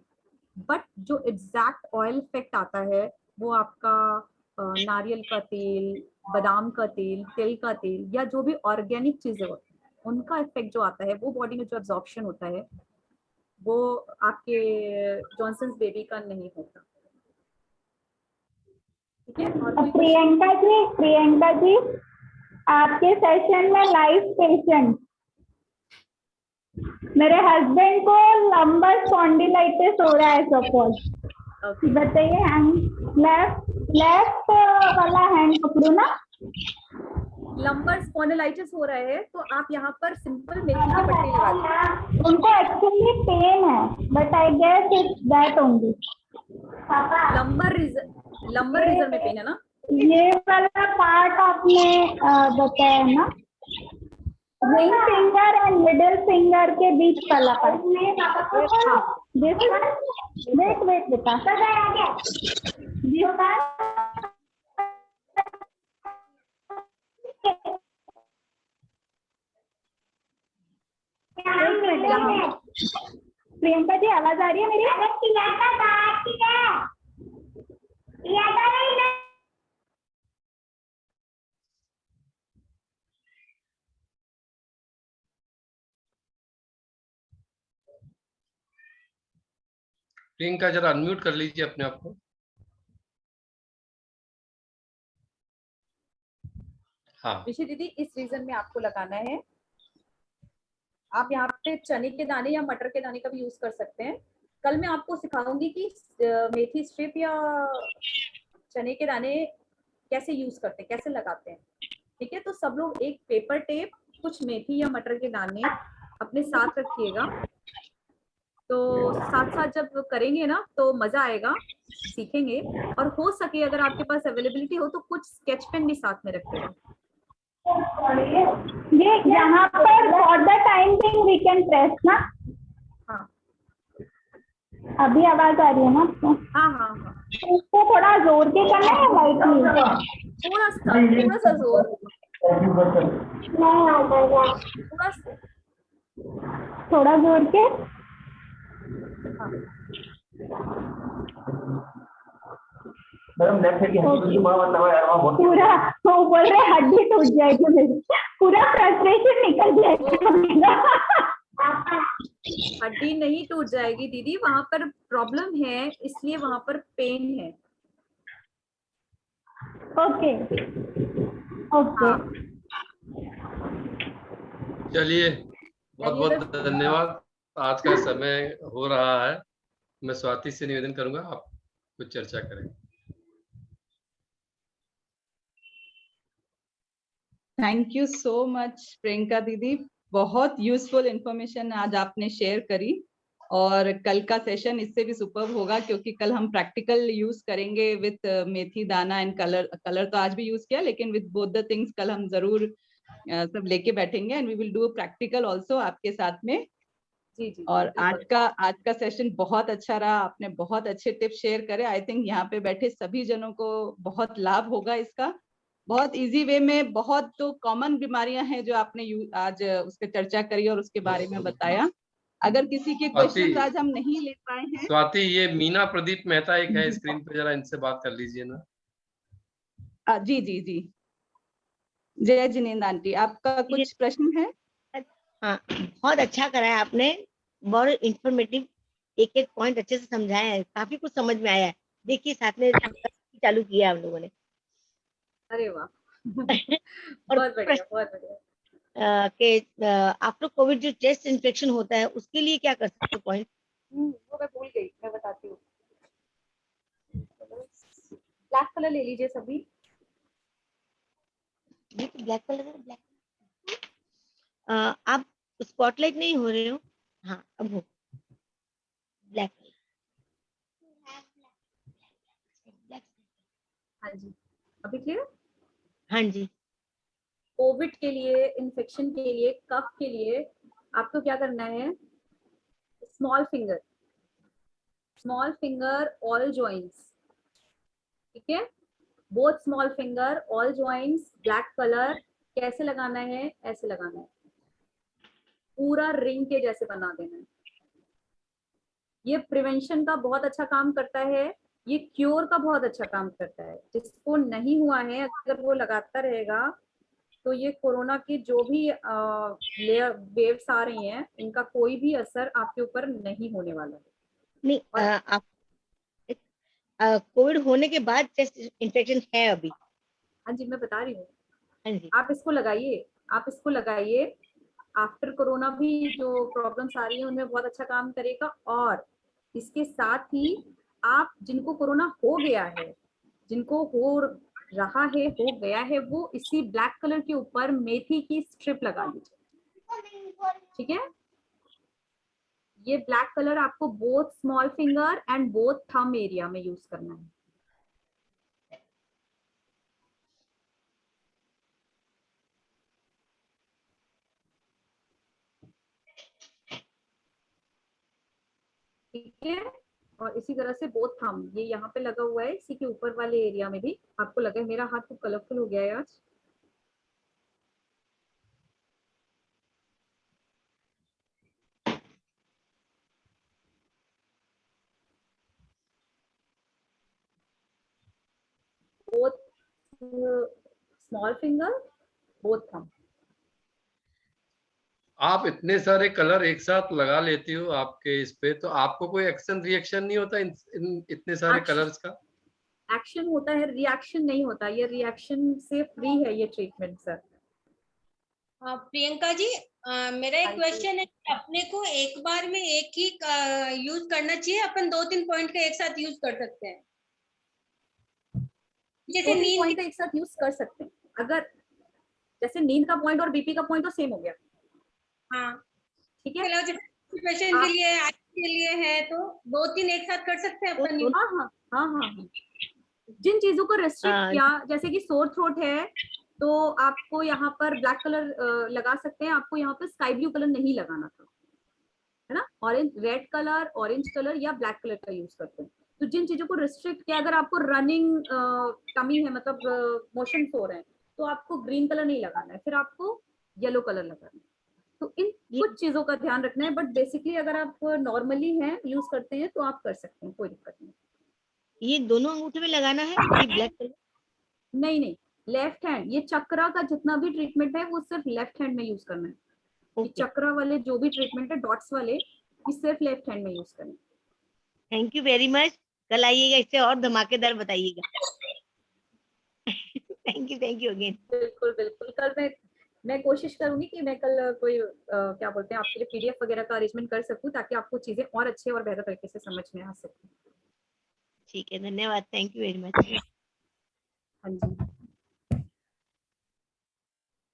but जो एग्जैक्ट ऑयल इफेक्ट आता है वो आपका नारियल का तेल, बादाम का तेल, तिल का तेल, या जो भी ऑर्गेनिक चीजें होती हैं, उनका इफेक्ट जो आता है, वो बॉडी में जो एब्जॉर्प्शन होता है, वो आपके जॉनसन्स बेबी का नहीं होता। ठीक है? और कोई प्रियंका जी, आपके सेशन में लाइव पेशेंट, मेरे हस्बैंड को लंबर स्पॉन्डिलाइटिस हो रहा है सपोज, बताइए। हैंड लेफ्ट वाला हैंड पकड़ो ना। लंबर स्पॉन्डिलाइटिस हो रहा है तो आप यहाँ पर सिंपल मेथी की पट्टी लगा दीजिए। उनको एक्चुअली पेन है, but I guess it's that only. Lumbar region में पेन है ना? ये वाला पार्ट आपने बताया ना, ring finger and middle finger के बीच वाला पार्ट। वेट बेटा, प्रियंका जी आवाज आ रही है मेरी? प्रियंका जरा अनम्यूट कर लीजिए अपने आप को। हाँ विशी दीदी, इस रीजन में आपको लगाना है। आप यहाँ पे चने के दाने या मटर के दाने का भी यूज कर सकते हैं। कल मैं आपको सिखाऊंगी कि मेथी स्ट्रिप या चने के दाने कैसे यूज करते हैं, कैसे लगाते हैं। ठीक है? तो सब लोग एक पेपर टेप, कुछ मेथी या मटर के दाने अपने साथ रखिएगा। तो साथ साथ जब करेंगे ना तो मजा आएगा, सीखेंगे। और हो सके अगर आपके पास अवेलेबिलिटी हो तो कुछ स्केच पेन भी साथ में रखिएगा। ये यहाँ पर for the time being we can press ना। हाँ, अभी आवाज आ रही है ना आपको? हाँ हाँ हाँ। इसको थोड़ा जोर के करना है लाइटली? थोड़ा सा जोर, थोड़ा जोर के। मैडम लेफ्ट साइड की हड्डी तो बड़ा बंदा है यार, वहाँ बहुत पूरा वो बोल रहे हड्डी टूट जाएगी मेरी, पूरा फ्रस्ट्रेशन निकल जाएगा। हड्डी नहीं टूट जाएगी दीदी, वहां पर प्रॉब्लम है इसलिए वहां पर पेन है। ओके ओके, चलिए, बहुत बहुत धन्यवाद। आज का समय हो रहा है, मैं स्वाति से निवेदन करूंगा आप कुछ चर्चा करें। Thank you so much Priyanka दीदी, बहुत यूजफुल इंफॉर्मेशन आज आपने शेयर करी। और कल का सेशन इससे भी सुपर्ब होगा क्योंकि कल हम प्रैक्टिकल यूज करेंगे विथ मेथी दाना एंड कलर तो आज भी यूज किया, लेकिन विथ बोथ द थिंग्स कल हम जरूर सब लेके बैठेंगे and we will do practical also आपके साथ में। जी, और आज का सेशन बहुत अच्छा रहा, आपने बहुत अच्छे टिप्स शेयर करे। आई थिंक यहाँ पे बैठे सभी जनों को बहुत लाभ होगा इसका। बहुत इजी वे में, बहुत तो कॉमन बीमारियां हैं जो आपने आज उसके चर्चा करी और उसके बारे में बताया। अगर किसी के क्वेश्चन आज हम नहीं ले पाए हैं, स्वाति ये मीना प्रदीप मेहता एक है स्क्रीन पे, जरा इनसे बात कर लीजिए ना। जी जी जी, जय जिनेंद्र आंटी, आपका कुछ प्रश्न है? हाँ, बहुत अच्छा कराया आपने, बहुत इंफॉर्मेटिव, एक एक पॉइंट अच्छे से समझाया है, काफी कुछ समझ में आया है। देखिए साथ में चालू किया हम लोगों ने। अरे वाह और बहुत बढ़िया, बहुत बढ़िया। कि आफ्टर कोविड जो चेस्ट इन्फेक्शन होता है उसके लिए क्या कर सकते हैं पॉइंट? वो मैं भूल गई, मैं बताती हूँ। ब्लैक कलर ले लीजिए सभी। ये तो ब्लैक कलर है, ब्लैक। आप स्पॉटलाइट नहीं हो रहे हो? हाँ अब हो, ब्लैक। हाँ जी, अभी क्लियर? हाँ जी। कोविड के लिए, इन्फेक्शन के लिए, कफ के लिए आपको क्या करना है? स्मॉल फिंगर ऑल जॉइंट्स, ठीक है, both small finger all joints, black colour. कैसे लगाना है? ऐसे लगाना है, पूरा रिंग के जैसे बना देना है। ये प्रिवेंशन का बहुत अच्छा काम करता है, ये क्योर का बहुत अच्छा काम करता है। जिसको नहीं हुआ है अगर वो लगाता रहेगा तो ये कोरोना की जो भी वेव्स आ रही हैं इनका कोई भी असर आपके ऊपर नहीं होने वाला है। नहीं, आप कोविड होने के बाद चेस्ट इन्फेक्शन है अभी? हाँ जी, मैं बता रही हूँ। हाँ जी। आप इसको लगाइए, आफ्टर कोरोना भी जो प्रॉब्लम्स आ रही है उनमें बहुत अच्छा काम करेगा। और इसके साथ ही आप जिनको कोरोना हो गया है, जिनको हो रहा है, हो गया है, वो इसी ब्लैक कलर के ऊपर मेथी की स्ट्रिप लगा लीजिए, ठीक है। ये ब्लैक कलर आपको both small finger and both thumb area में यूज करना है। ठीक है, और इसी तरह से बोथ थंब, ये यहाँ पे लगा हुआ है, इसी के ऊपर वाले एरिया में भी आपको लगा है। मेरा हाथ खूब कलरफुल हो गया है आज। Both small finger, both thumb. आप इतने सारे कलर एक साथ लगा लेती हो आपके इस पे, तो आपको कोई एक्शन रिएक्शन नहीं होता इन इतने सारे कलर्स का? एक्शन होता है, रिएक्शन नहीं होता। ये रिएक्शन से फ्री है ये ट्रीटमेंट सर। प्रियंका जी, मेरा एक क्वेश्चन है कि अपने को एक बार में एक ही यूज करना चाहिए, अपन 2-3 पॉइंट का एक साथ यूज कर सकते हैं? जैसे नींद पॉइंट एक साथ यूज कर सकते हैं, अगर जैसे नींद का पॉइंट और बीपी का पॉइंट तो सेम हो गया। हाँ ठीक है, सिचुएशन के लिए, आज के लिए है तो 2-3 एक साथ कर सकते हैं अपन यूज। हाँ। जिन चीजों को रेस्ट्रिक्ट किया, जैसे कि सोर थ्रोट है तो आपको यहाँ पर ब्लैक कलर लगा सकते हैं, आपको यहाँ पर स्काई ब्लू कलर नहीं लगाना था, है ना। रेड कलर, ऑरेंज कलर या ब्लैक कलर का यूज करते हैं। तो जिन चीजों को रिस्ट्रिक्ट किया, अगर आपको रनिंग कमी है, मतलब मोशन हो रहे हैं, तो आपको ग्रीन कलर नहीं लगाना है, फिर आपको येलो कलर लगाना है। तो इन कुछ चीजों का ध्यान रखना है, बट बेसिकली अगर आप नॉर्मली हैं, यूज करते हैं, तो आप कर सकते हैं, कोई दिक्कत नहीं। ये दोनों अंगूठे में लगाना है कि ब्लैक कलर? नहीं, लेफ्ट हैंड। ये चक्रा का जितना भी ट्रीटमेंट है वो सिर्फ लेफ्ट हैंड में यूज करना है। ये चक्रा वाले जो भी ट्रीटमेंट है, डॉट्स वाले, ये सिर्फ लेफ्ट हैंड में यूज करना है। Thank you very much. कल आइएगा, इससे और धमाकेदार बताइएगा। Thank you again. बिल्कुल बिल्कुल, कल मैं कोशिश करूंगी कि मैं कल कोई क्या बोलते हैं, आपके लिए पीडीएफ वगैरह का अरेंजमेंट कर सकूं, ताकि आपको चीजें और अच्छे और बेहतर तरीके से समझ में आ सके। ठीक है, धन्यवाद, थैंक यू वेरी मच। हाँ जी,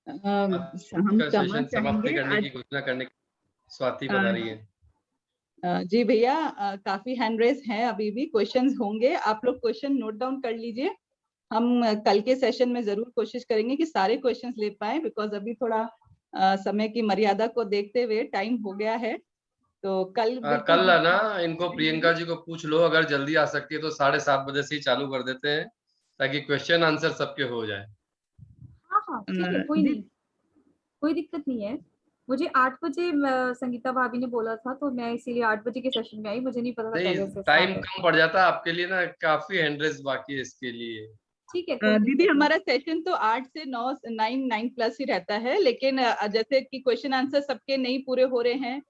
हम का क्षमा सेशन समाप्ति चाहेंगे करने आज। की घोषणा करने स्वाति बता रही है। जी भैया, काफी हैंड रेज हैं, अभी भी क्वेश्चंस होंगे, आप लोग क्वेश्चन नोट डाउन कर लीजिए। हम कल के सेशन में जरूर कोशिश करेंगे कि सारे क्वेश्चंस ले पाए, बिकॉज अभी थोड़ा समय की मर्यादा को देखते हुए टाइम हो गया है, तो कल कल ना इनको प्रियंका जी को पूछ लो, अगर जल्दी आ सकती है तो 7:30 बजे से ही चालू कर देते हैं, ताकि क्वेश्चन आंसर सबके हो जाए। हाँ ठीक है, कोई नहीं, कोई दिक्कत नहीं है। मुझे 8 बजे संगीता भाभी ने बोला था, तो मैं इसीलिए 8 बजे के सेशन में आई, मुझे नहीं पता था पहले से टाइम start है। कम पड़ जाता है आपके लिए ना, काफी हैंड रेज बाकी है इसके लिए। ठीक है, कोई दीदी दिक्कत हमारा सेशन तो 8 से 9 प्लस ही रहता है, लेकिन जैसे कि क्वेश्चन आंसर सबके नहीं पूरे हो रहे हैं,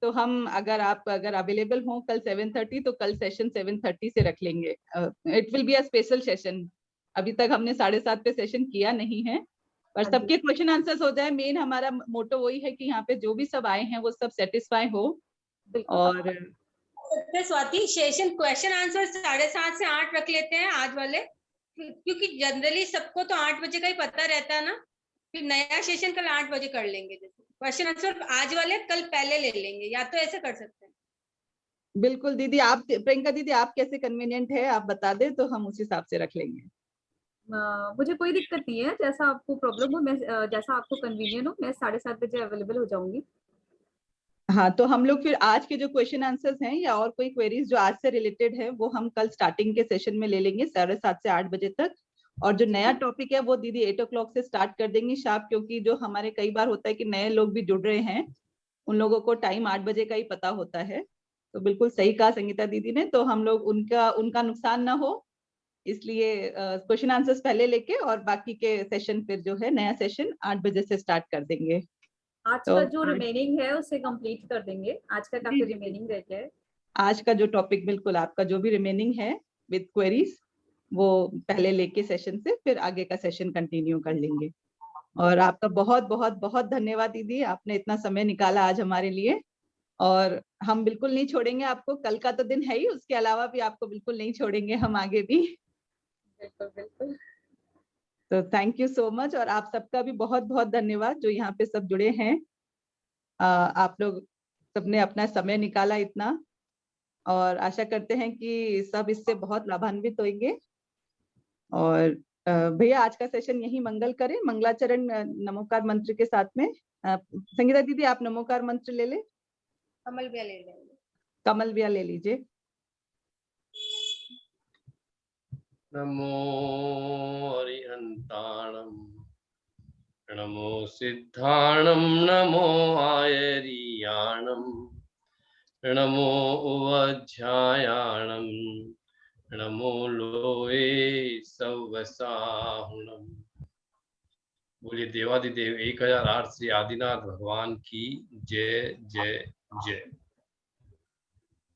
तो हम अगर अवेलेबल हो कल 7:30 तो कल सेशन 7:30 से रख लेंगे। It will be a special session. अभी तक हमने 7:30 पे सेशन किया नहीं है, पर हाँ जी। सबके क्वेश्चन आंसर्स हो जाए। मेन हमारा मोटो वही है कि यहाँ पे जो भी सब आए हैं वो सब सेटिस्फाई हो। बिल्कुल। और स्वाति, सेशन क्वेश्चन आंसर 7:30 से 8 रख लेते हैं आज वाले, क्योंकि जनरली सबको तो 8 बजे का ही पता रहता है ना। फिर नया सेशन कल 8 बजे कर लेंगे। जैसे क्वेश्चन आंसर आज वाले कल पहले ले लेंगे, या तो ऐसे कर सकते हैं। बिल्कुल दीदी, आप प्रियंका दीदी आप कैसे कन्वीनियंट है आप बता दे तो हम उस हिसाब से रख लेंगे। मुझे कोई दिक्कत नहीं है, जैसा आपको प्रॉब्लम हो, मैं जैसा आपको कन्वीनियंट हो, मैं 7:30 बजे अवेलेबल हो जाऊंगी। हाँ, तो हम लोग फिर आज के जो क्वेश्चन आंसर्स हैं या और कोई क्वेरीज जो आज से रिलेटेड है वो हम कल स्टार्टिंग के सेशन में ले लेंगे 7:30 से 8 बजे तक। और जो नया टॉपिक है वो दीदी 8 o'clock से स्टार्ट कर देंगी शार्प, क्योंकि जो हमारे कई बार होता है कि नए लोग भी जुड़ रहे हैं, उन लोगों को टाइम 8 बजे का ही पता होता है। तो बिल्कुल सही कहा संगीता दीदी ने, तो हम लोग उनका नुकसान ना हो इसलिए क्वेश्चन आंसर्स पहले लेके और बाकी के सेशन फिर जो है नया सेशन 8 बजे से स्टार्ट कर देंगे। आज तो का जो रिमेनिंग है उसे कंप्लीट कर देंगे, आज का काफी रिमेनिंग रह गया है। आज का जो टॉपिक बिल्कुल आपका जो भी रिमेनिंग है विद क्वेरीज वो पहले लेके सेशन से फिर आगे का सेशन कंटिन्यू कर लेंगे। और आपका बहुत बहुत बहुत धन्यवाद दीदी, आपने इतना समय निकाला आज हमारे लिए। और हम बिल्कुल नहीं छोड़ेंगे आपको, कल का तो दिन है ही, उसके अलावा भी आपको बिल्कुल नहीं छोड़ेंगे हम आगे भी। बिल्कुल बिल्कुल। तो थैंक यू सो मच, और आप सबका भी बहुत बहुत धन्यवाद जो यहाँ पे सब जुड़े हैं। आप लोग सबने अपना समय निकाला इतना, और आशा करते हैं कि सब इससे बहुत लाभान्वित होंगे। और भैया आज का सेशन यही मंगल करें, मंगलाचरण नमोकार मंत्र के साथ में। संगीता दीदी आप नमोकार मंत्र ले ले। कमल भैया ले लेंगे। कमल भैया ले लीजिए। नमो अरिहंताणं, नमो सिद्धाणं, नमो आयरियाणं, नमो उवध्यायाणं, नमो लोए सवसाहुणम्। बोलिए देवादिदेव 1008 श्री आदिनाथ भगवान की जय जय जय।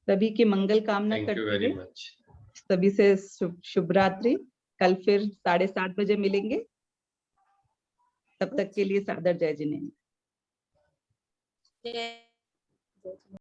सभी की मंगल कामना थैंक यू करते वेरी हुए मच। सभी से शुभ रात्रि। कल फिर 7:30 बजे मिलेंगे, तब तक के लिए सादर जय जिनेंद्र। जय